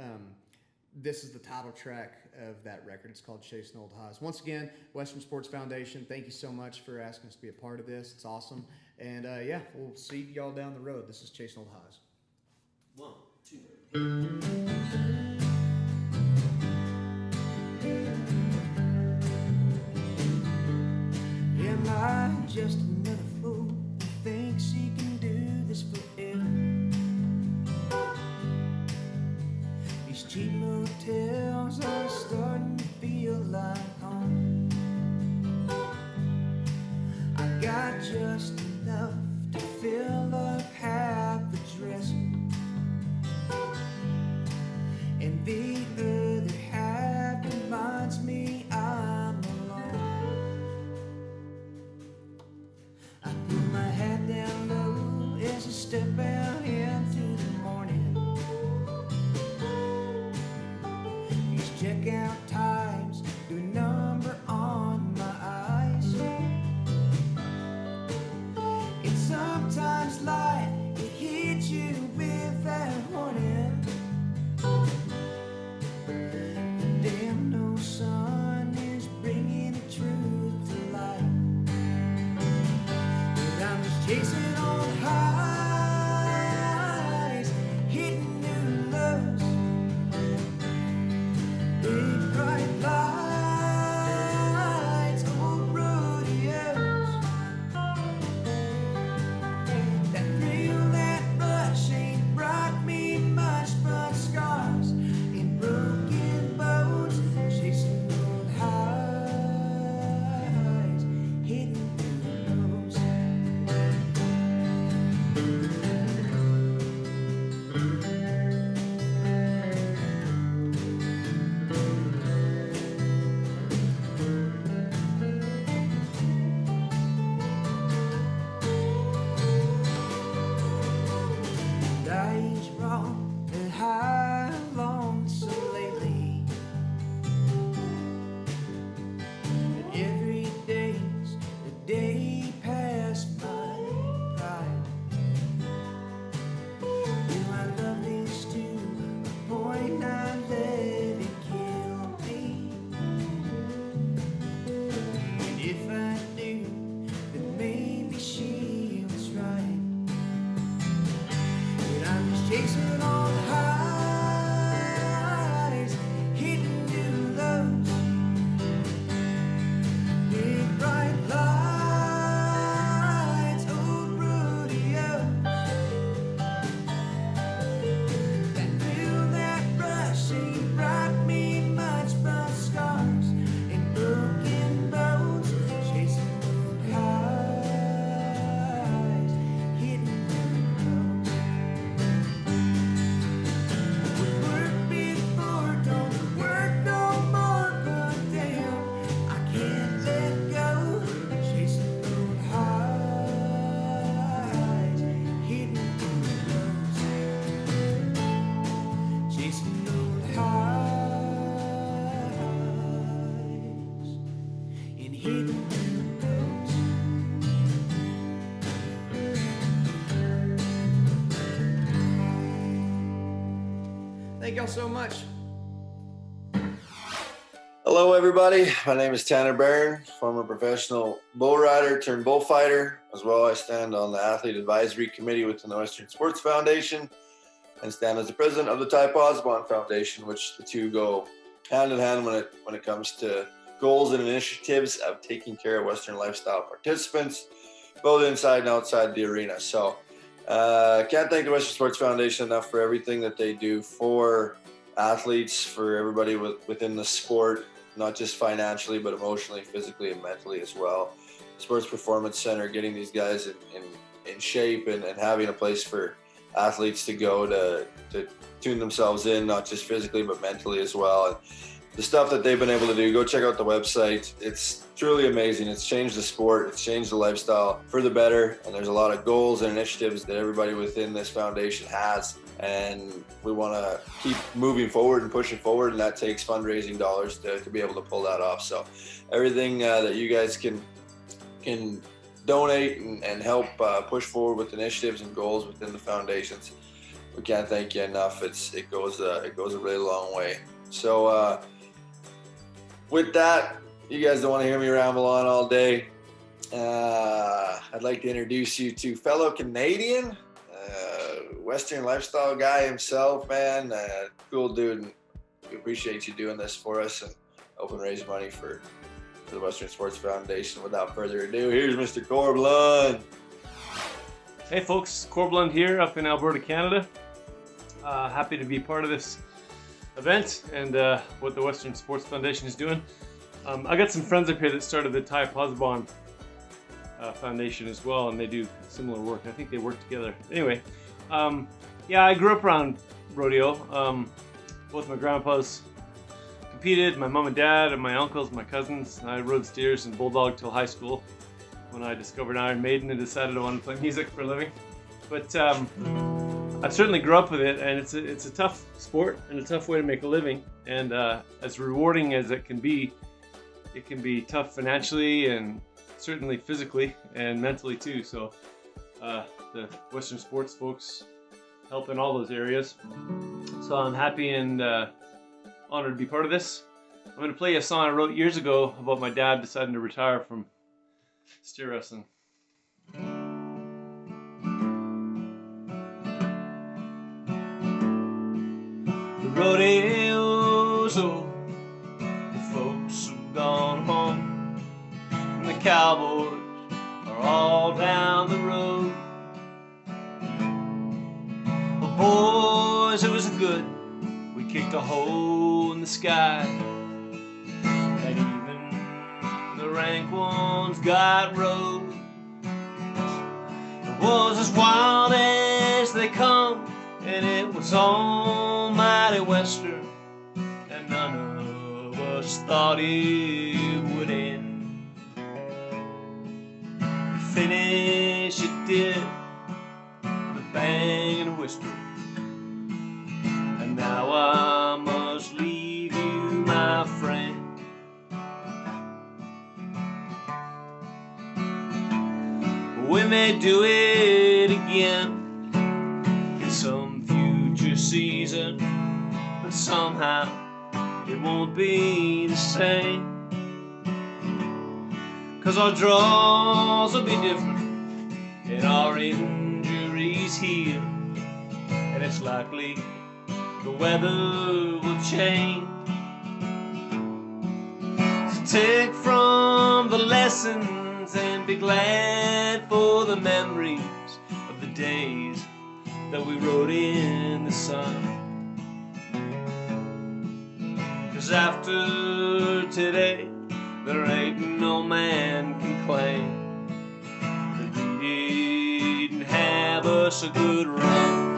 this is the title track of that record. It's called Chasing Old Highs. Once again, Western Sports Foundation, thank you so much for asking us to be a part of this. It's awesome. And yeah, we'll see y'all down the road. This is Chasing Old Highs. 1, 2. Am I just another fool who thinks he can do this forever? These cheap motels are starting to feel like home. I got just enough to fill up half the dresser, and the other half reminds me I'm alone. I put my head down low as I step out into the morning. These checkout times do a number on my eyes. And sometimes life, it hits you with that warning. Damn, no sun is bringing the truth to light. But I'm just chasing on highs, hitting new lows. Big bright lights, old rodeos. That thrill, that rush ain't brought me much but scars and broken bones. Chasing old highs, hitting new lows. Days wrong, and high long so lately. But every day's a day past my pride. Do I love this to a point I let it kill me? And if I do, then maybe she was right. But I'm just chasing on highs, hitting new lows. Big bright lights, old rodeos. That thrill, that rush ain't brought me much but scars and broken bones. Chasing old highs, hitting new lows. Work before, don't work no more, but damn, I can't let go. Chasing old highs, hitting new lows. Chasing old highs and hitting new lows. Thank y'all so much. Hello, everybody. My name is Tanner Barron, former professional bull rider turned bullfighter. As well, I stand on the Athlete Advisory Committee within the Western Sports Foundation and stand as the president of the Ty Posbon Foundation, which the two go hand in hand when it comes to goals and initiatives of taking care of Western lifestyle participants, both inside and outside the arena. So can't thank the Western Sports Foundation enough for everything that they do for athletes, for everybody within the sport, not just financially, but emotionally, physically, and mentally as well. Sports Performance Center, getting these guys in shape and having a place for athletes to go to tune themselves in, not just physically, but mentally as well. And the stuff that they've been able to do, go check out the website. It's truly amazing. It's changed the sport. It's changed the lifestyle for the better. And there's a lot of goals and initiatives that everybody within this foundation has. And we want to keep moving forward and pushing forward. And that takes fundraising dollars to be able to pull that off. So everything that you guys can donate and help push forward with initiatives and goals within the foundations, we can't thank you enough. It goes a really long way. So with that, you guys don't want to hear me ramble on all day. I'd like to introduce you to fellow Canadian, Western lifestyle guy himself, man. Cool dude. And we appreciate you doing this for us and helping raise money for the Western Sports Foundation. Without further ado, here's Mr. Corb Lund. Hey folks, Corb Lund here up in Alberta, Canada. Happy to be part of this event and what the Western Sports Foundation is doing. I got some friends up here that started the Ty Posbon Foundation as well, and they do similar work. I think they work together. Anyway, yeah, I grew up around rodeo. Both my grandpas competed, my mom and dad, and my uncles, my cousins. I rode steers and bulldog till high school when I discovered Iron Maiden and decided I wanted to play music for a living. But I certainly grew up with it, and it's a tough sport and a tough way to make a living. And as rewarding as it can be tough financially and certainly physically and mentally too. So the Western sports folks help in all those areas. So I'm happy and honored to be part of this. I'm going to play a song I wrote years ago about my dad deciding to retire from steer wrestling. The rodeo's over, the folks have gone home, and the cowboys are all down the road. Well, boys, it was good. We kicked a hole in the sky, and even the rank ones got rode. It was as wild as they come, and it was almighty Western, and none of us thought it would end. Finish it did, with a bang and a whisper. And now I must leave you, my friend. We may do it again in some future season, but somehow it won't be the same. 'Cause our draws will be different and our injuries heal, and it's likely the weather will change. So take from the lessons and be glad for the memories of the days that we rode in the sun. 'Cause after today, there ain't no man can claim that we didn't have us a good run.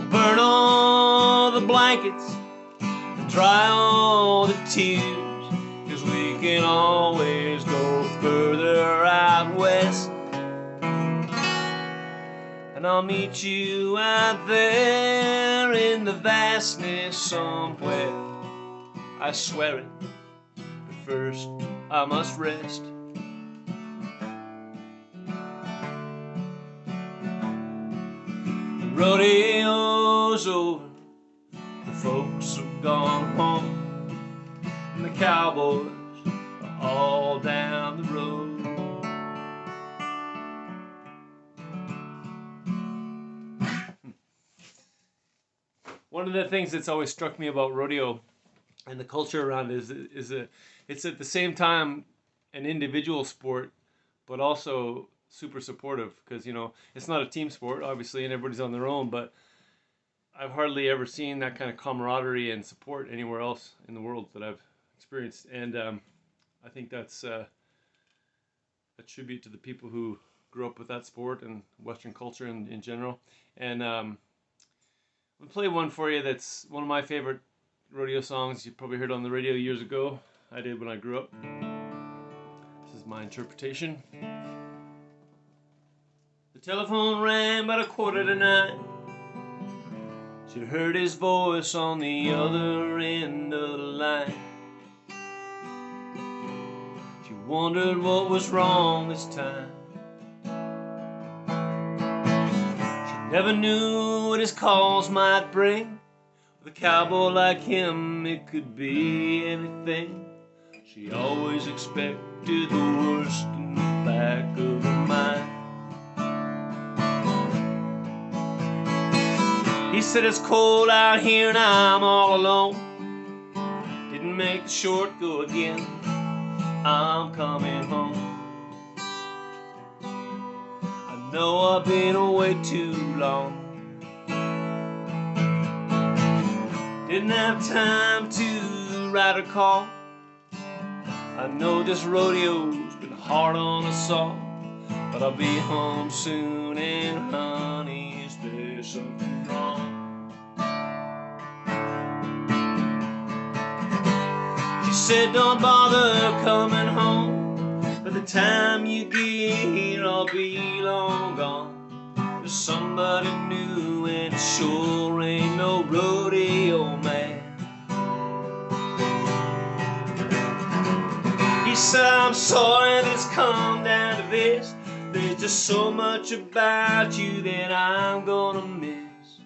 Burn all the blankets and dry all the tears, 'cause we can always go further out west. And I'll meet you out there in the vastness somewhere, I swear it, but first I must rest. The rodeo's over, the folks have gone home, and the cowboys are all down the road. One of the things that's always struck me about rodeo and the culture around it is it's at the same time an individual sport, but also super supportive, because it's not a team sport, obviously, and everybody's on their own, but I've hardly ever seen that kind of camaraderie and support anywhere else in the world that I've experienced. And I think that's a tribute to the people who grew up with that sport and Western culture in general. And I'll play one for you that's one of my favorite rodeo songs. You probably heard on the radio years ago. I did when I grew up. This is my interpretation. The telephone rang about 8:45. She heard his voice on the other end of the line. She wondered what was wrong this time. She never knew what his calls might bring. With a cowboy like him, it could be anything. She always expected the worst in the back of her mind. He said, it's cold out here and I'm all alone. Didn't make the short go again. I'm coming home. I know I've been away too long. Didn't have time to write a call. I know this rodeo's been hard on us all, but I'll be home soon, and honey, is there something wrong? She said, don't bother coming home. By the time you get here, I'll be long gone. There's somebody new, and it sure ain't no rodeo man. He said, I'm sorry that it's come down to this. There's just so much about you that I'm gonna miss.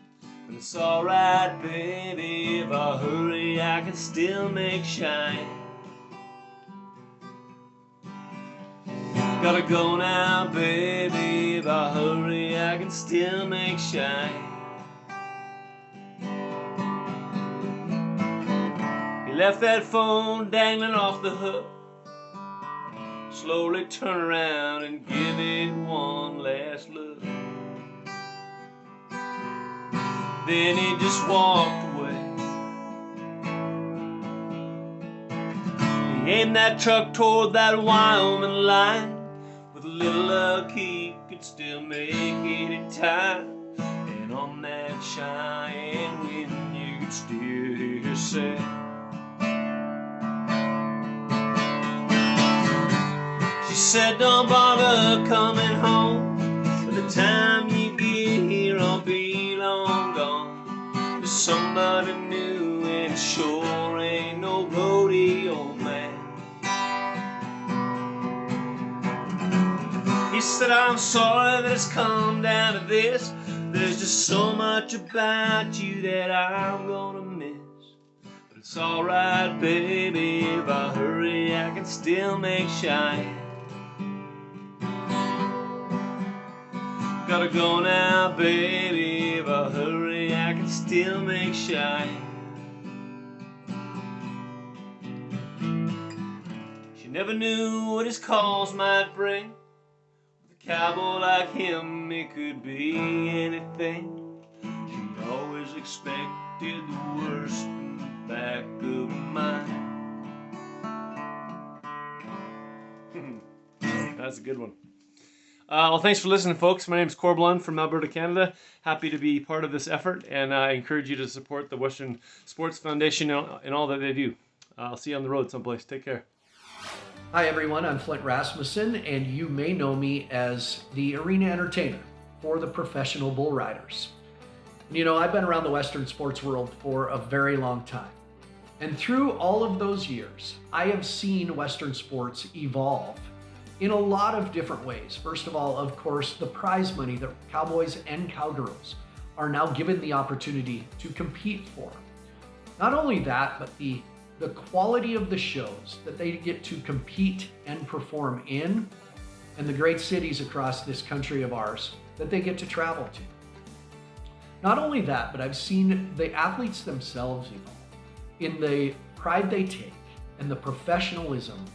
But it's alright, baby, if I hurry, I can still make shine. Gotta go now, baby, if I hurry, I can still make shine. He left that phone dangling off the hook. Slowly turn around and give it one last look. Then he just walked away. He aimed that truck toward that Wyoming line. With a little luck he could still make it in time. And on that Cheyenne wind you could still hear her say, she said, don't bother coming home. By the time you get here, I'll be long gone. There's somebody new, and it sure ain't no rodeo man. He said, I'm sorry that it's come down to this. There's just so much about you that I'm gonna miss. But it's alright, baby, if I hurry, I can still make shine. Gotta go now, baby, if I hurry, I can still make shine. She never knew what his calls might bring. With a cowboy like him, it could be anything. She always expected the worst in the back of her mind. That's a good one. Well, thanks for listening, folks. My name is Corb Lund from Alberta, Canada. Happy to be part of this effort, and I encourage you to support the Western Sports Foundation in all that they do. I'll see you on the road someplace. Take care. Hi, everyone. I'm Flint Rasmussen, and you may know me as the arena entertainer for the professional bull riders. And, I've been around the Western sports world for a very long time. And through all of those years, I have seen Western sports evolve in a lot of different ways. First of all, of course, the prize money that cowboys and cowgirls are now given the opportunity to compete for. Not only that, but the quality of the shows that they get to compete and perform in, and the great cities across this country of ours that they get to travel to. Not only that, but I've seen the athletes themselves evolve in the pride they take and the professionalism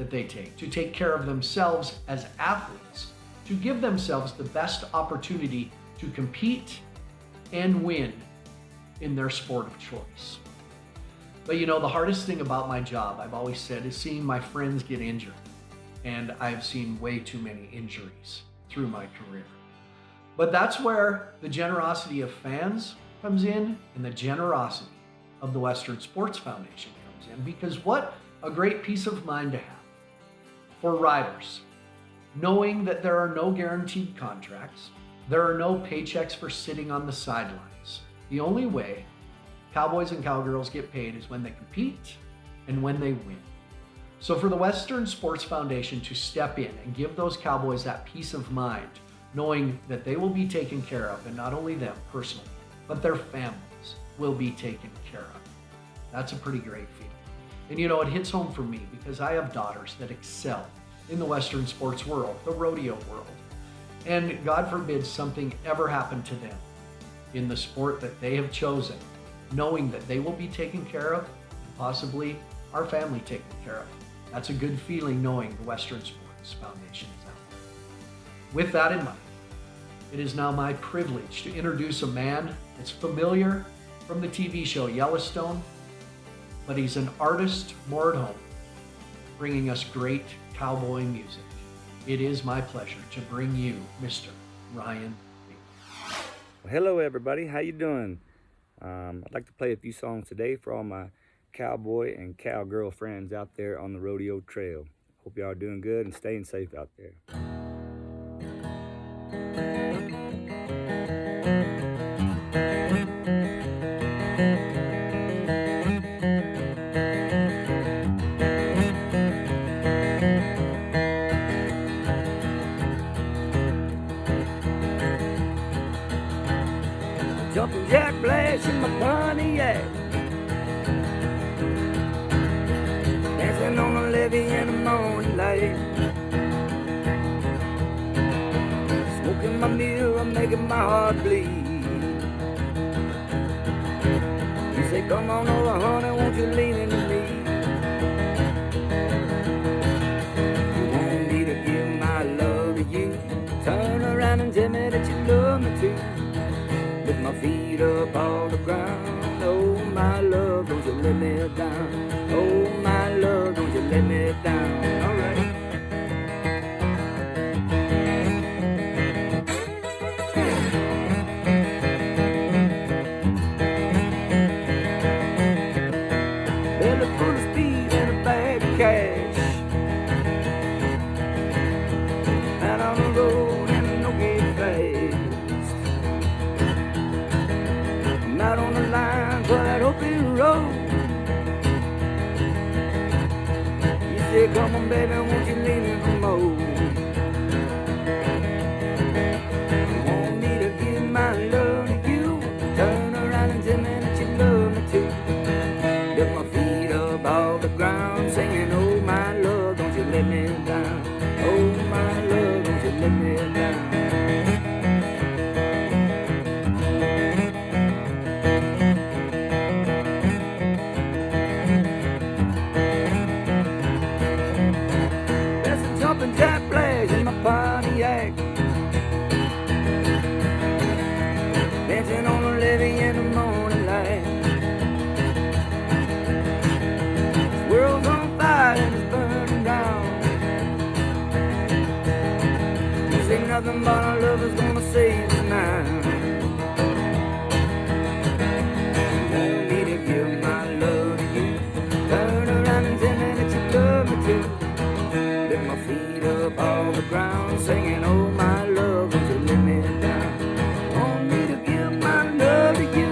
that they take to take care of themselves as athletes, to give themselves the best opportunity to compete and win in their sport of choice. But you know, the hardest thing about my job, I've always said, is seeing my friends get injured. And I've seen way too many injuries through my career. But that's where the generosity of fans comes in, and the generosity of the Western Sports Foundation comes in, because what a great peace of mind to have for riders, knowing that there are no guaranteed contracts, there are no paychecks for sitting on the sidelines. The only way Cowboys and Cowgirls get paid is when they compete and when they win. So for the Western Sports Foundation to step in and give those Cowboys that peace of mind, knowing that they will be taken care of, and not only them personally, but their families will be taken care of. That's a pretty great feeling. And you know, it hits home for me because I have daughters that excel in the Western sports world, the rodeo world. And God forbid something ever happened to them in the sport that they have chosen, knowing that they will be taken care of, and possibly our family taken care of. That's a good feeling, knowing the Western Sports Foundation is out there. With that in mind, it is now my privilege to introduce a man that's familiar from the TV show Yellowstone, but he's an artist more at home, bringing us great cowboy music. It is my pleasure to bring you Mr. Ryan Bingham. Well, hello everybody, how you doing? I'd like to play a few songs today for all my cowboy and cowgirl friends out there on the rodeo trail. Hope y'all are doing good and staying safe out there. Jumping jack flash in my Pontiac, dancing on a levee in the morning light, smoking my mirror, making my heart bleed. You say, come on over, honey, won't you lean into me? You want me to give my love to you? Turn around and tell me that you love me too. Lift my feet up off the ground. Oh, my love, don't you let me down. Oh, my love, don't you let me down. All right. Belly full of speed and a bag of cash. Out on the road and no get fast. Out on the line for that open road. You say, come on, baby, won't you lean in the mold? You want me to give my love to you? Turn around and tell me that you love me too. Lift my feet up off the ground, singing, oh, my love, don't you let me down. Oh, my love, don't you let me down. Jumping jack flash in my Pontiac, dancing on a levee in the morning light. This world's on fire and it's burning down. You say nothing but our love is gonna save us now. You want me to give my love to you? Turn around and tell me that you love me too. Lift my feet up off the ground, singing, oh, my love, won't you let me down? Want me to give my love to you?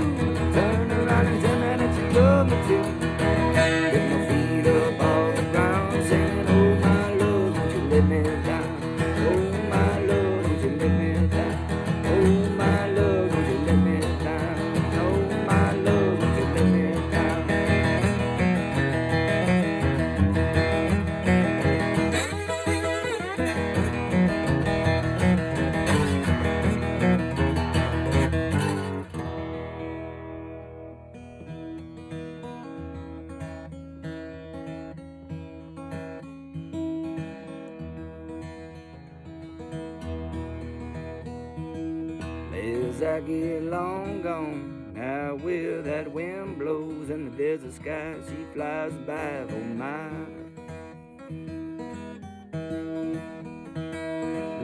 Turn around and tell me that you love me too. Lift my feet up off the ground, singing, oh, my love, won't you let me down? Oh, my love, won't you let me down? as I get long gone. Now where that wind blows and the desert sky, she flies by for mine.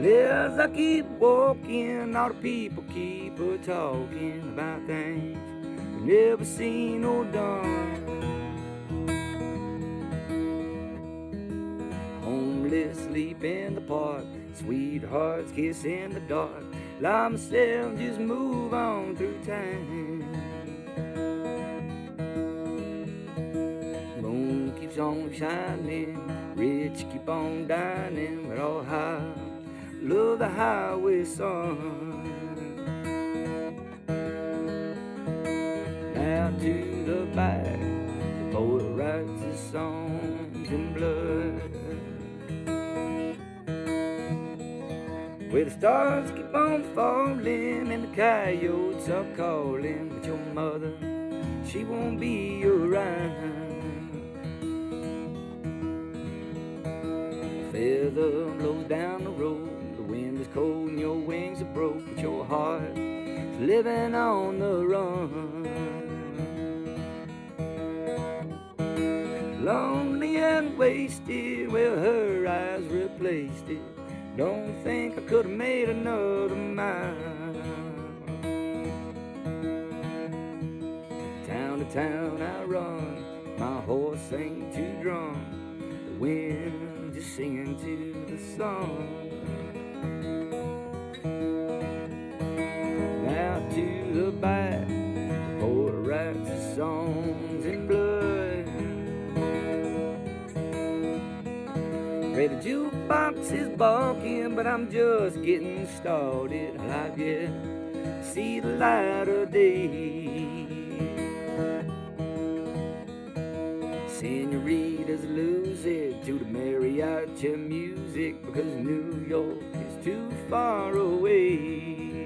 As I keep walking, all the people keep talking about things we never seen or done. Homeless sleep in the park, sweethearts kiss in the dark. Allow myself just move on through time. Moon keeps on shining, rich keep on dining, but all high. Love the highway song. Now to the back, the poet writes his songs in blood. Where the stars keep on falling and the coyotes are calling, but your mother, she won't be around. Feather blows down the road, the wind is cold and your wings are broke, but your heart is living on the run. Lonely and wasted, well her eyes replaced it. Don't think I could have made another mile. Town to town I run, my horse ain't too drawn. The wind just singing to the song. Now to the back, the poet writes his songs in blood. Ray the jukebox is barking, but I'm just getting started. I've yet to see the light of day. Senoritas lose it to the mariachi music because New York is too far away.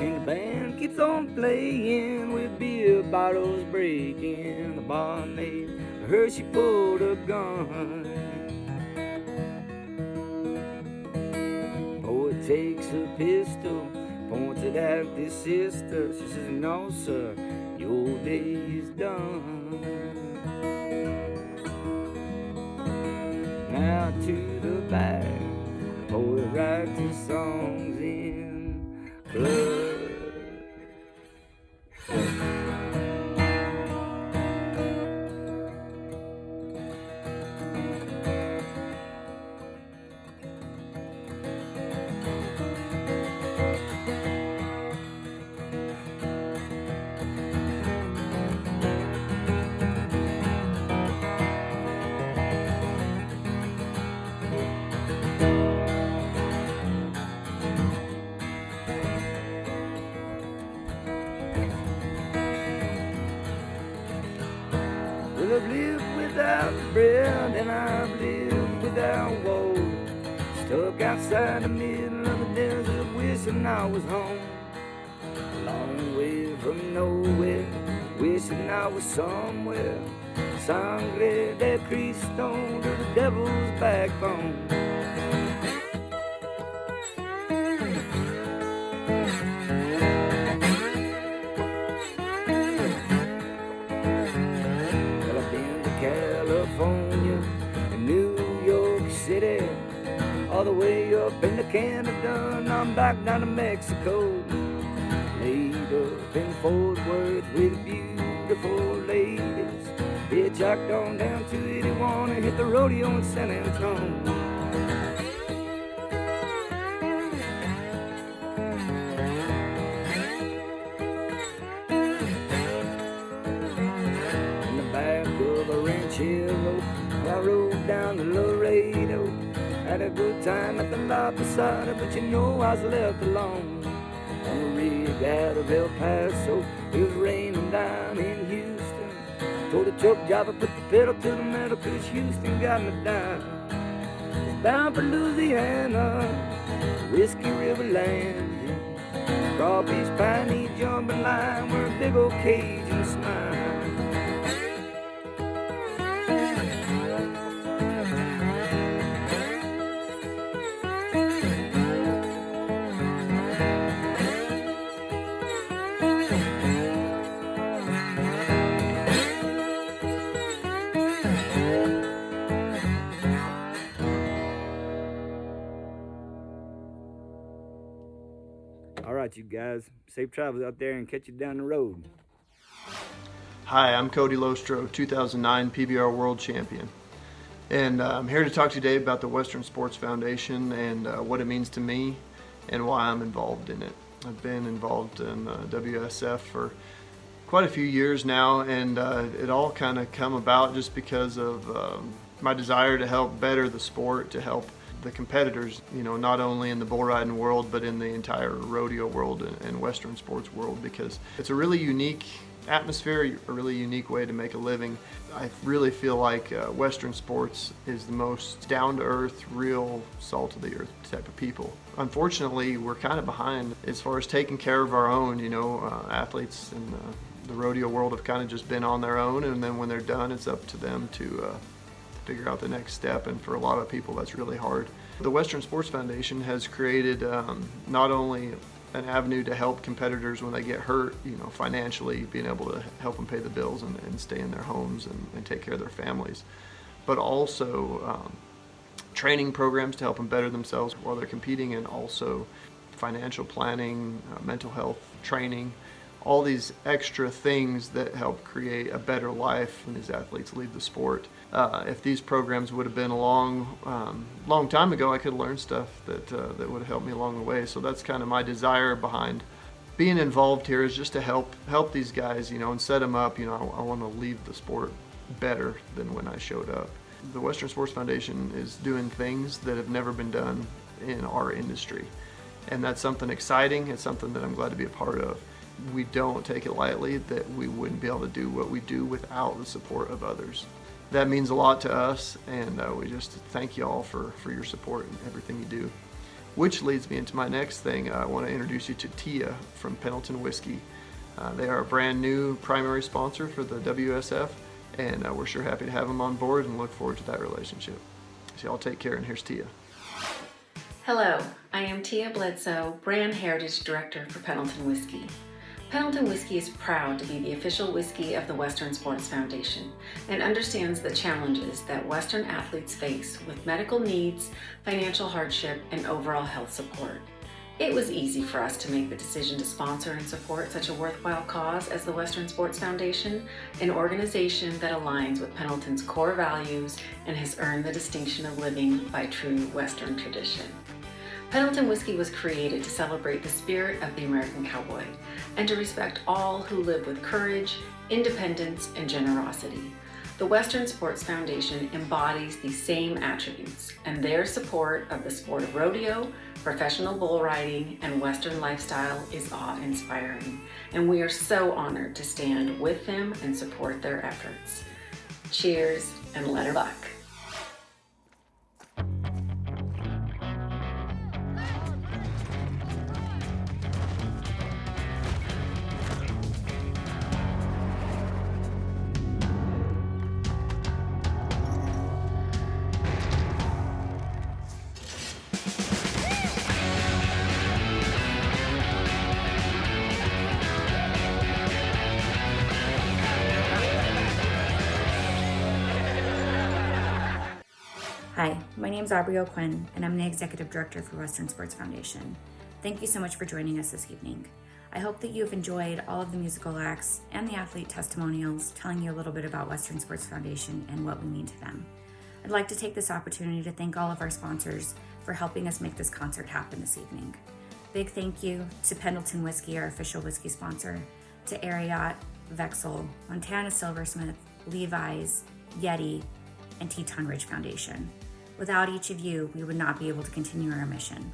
And the band keeps on playing with beer bottles breaking. The barmaid, I heard she pulled a gun. Poet takes a pistol, points it at this sister. She says, no sir, your day is done. Now to the back, poet writes his songs in blood. Well, I've lived without bread and I've lived without water. Stuck outside the middle of the desert wishing I was home. A long way from nowhere, wishing I was somewhere. Sangre de Cristo to the devil's backbone. California and New York City, all the way up into Canada, and I'm back down to Mexico. Laid up in Fort Worth with beautiful ladies. Hitchhiked on down to 81 and hit the rodeo in San Antonio. I rode down to Laredo, had a good time at the La Posada, but you know I was left alone. On the rig out of El Paso, it was raining down in Houston. Told the truck driver put the pedal to the metal, cause Houston got me down. Bound for Louisiana, Whiskey River land. Crawfish, piney, jumping line, we're a big old Cajun smile. guys. Safe travels out there and catch you down the road. Hi, I'm Cody Lostro, 2009 PBR World Champion. And I'm here to talk today about the Western Sports Foundation and what it means to me and why I'm involved in it. I've been involved in WSF for quite a few years now, and it all kind of come about just because of my desire to help better the sport, to help the competitors, you know, not only in the bull riding world, but in the entire rodeo world and Western sports world, because it's a really unique atmosphere, a really unique way to make a living. I really feel like Western sports is the most down-to-earth, real, salt-of-the-earth type of people. Unfortunately, we're kind of behind as far as taking care of our own. You know, athletes in the rodeo world have kind of just been on their own, and then when they're done, it's up to them to figure out the next step, and for a lot of people that's really hard. The Western Sports Foundation has created not only an avenue to help competitors when they get hurt, you know, financially, being able to help them pay the bills and stay in their homes and take care of their families, but also training programs to help them better themselves while they're competing, and also financial planning, mental health training, all these extra things that help create a better life when these athletes leave the sport. If these programs would have been a long time ago, I could have learned stuff that would have helped me along the way. So that's kind of my desire behind being involved here, is just to help these guys, you know, and set them up. You know, I want to leave the sport better than when I showed up. The Western Sports Foundation is doing things that have never been done in our industry, and that's something exciting. It's something that I'm glad to be a part of. We don't take it lightly that we wouldn't be able to do what we do without the support of others. That means a lot to us, and we just thank you all for your support and everything you do. Which leads me into my next thing. I want to introduce you to Tia from Pendleton Whiskey. They are a brand new primary sponsor for the WSF, and we're sure happy to have them on board and look forward to that relationship. So y'all take care, and here's Tia. Hello, I am Tia Bledsoe, Brand Heritage Director for Pendleton Whiskey. Pendleton Whiskey is proud to be the official whiskey of the Western Sports Foundation and understands the challenges that Western athletes face with medical needs, financial hardship, and overall health support. It was easy for us to make the decision to sponsor and support such a worthwhile cause as the Western Sports Foundation, an organization that aligns with Pendleton's core values and has earned the distinction of living by true Western tradition. Pendleton Whiskey was created to celebrate the spirit of the American cowboy and to respect all who live with courage, independence, and generosity. The Western Sports Foundation embodies these same attributes, and their support of the sport of rodeo, professional bull riding, and Western lifestyle is awe-inspiring, and we are so honored to stand with them and support their efforts. Cheers, and let her buck. Hi, my name is Aubrey O'Quinn, and I'm the Executive Director for Western Sports Foundation. Thank you so much for joining us this evening. I hope that you've enjoyed all of the musical acts and the athlete testimonials telling you a little bit about Western Sports Foundation and what we mean to them. I'd like to take this opportunity to thank all of our sponsors for helping us make this concert happen this evening. Big thank you to Pendleton Whiskey, our official whiskey sponsor, to Ariat, Vexel, Montana Silversmith, Levi's, Yeti, and Teton Ridge Foundation. Without each of you, we would not be able to continue our mission.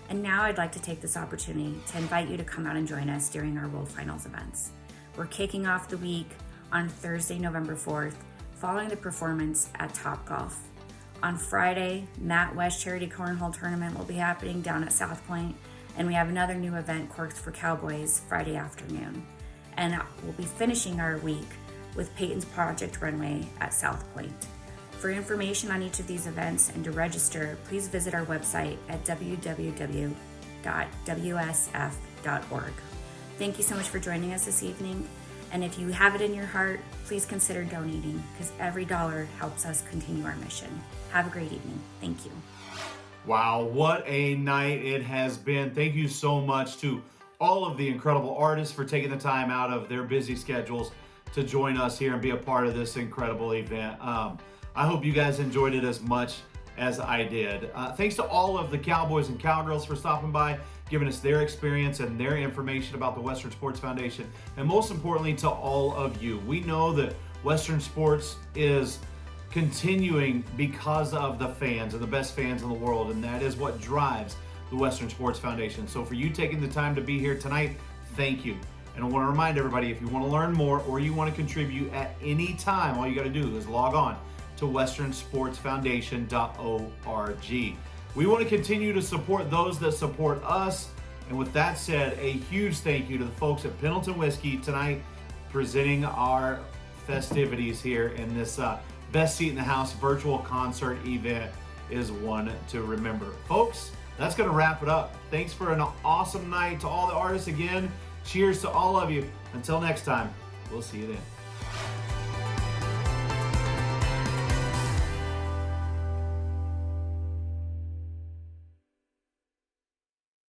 And now I'd like to take this opportunity to invite you to come out and join us during our World Finals events. We're kicking off the week on Thursday, November 4th, following the performance at Topgolf. On Friday, Matt West Charity Cornhole Tournament will be happening down at South Point, and we have another new event, Corks for Cowboys, Friday afternoon. And we'll be finishing our week with Peyton's Project Runway at South Point. For information on each of these events and to register, please visit our website at www.wsf.org. Thank you so much for joining us this evening. And if you have it in your heart, please consider donating, because every dollar helps us continue our mission. Have a great evening. Thank you. Wow, what a night it has been. Thank you so much to all of the incredible artists for taking the time out of their busy schedules to join us here and be a part of this incredible event. I hope you guys enjoyed it as much as I did. Thanks to all of the Cowboys and Cowgirls for stopping by, giving us their experience and their information about the Western Sports Foundation, and most importantly to all of you. We know that Western Sports is continuing because of the fans and the best fans in the world, and that is what drives the Western Sports Foundation. So for you taking the time to be here tonight, thank you. And I want to remind everybody, if you want to learn more or you want to contribute at any time, all you got to do is log on to westernsportsfoundation.org. We want to continue to support those that support us. And with that said, a huge thank you to the folks at Pendleton Whiskey tonight presenting our festivities here in this Best Seat in the House virtual concert event is one to remember. Folks, that's going to wrap it up. Thanks for an awesome night to all the artists again. Cheers to all of you. Until next time, we'll see you then.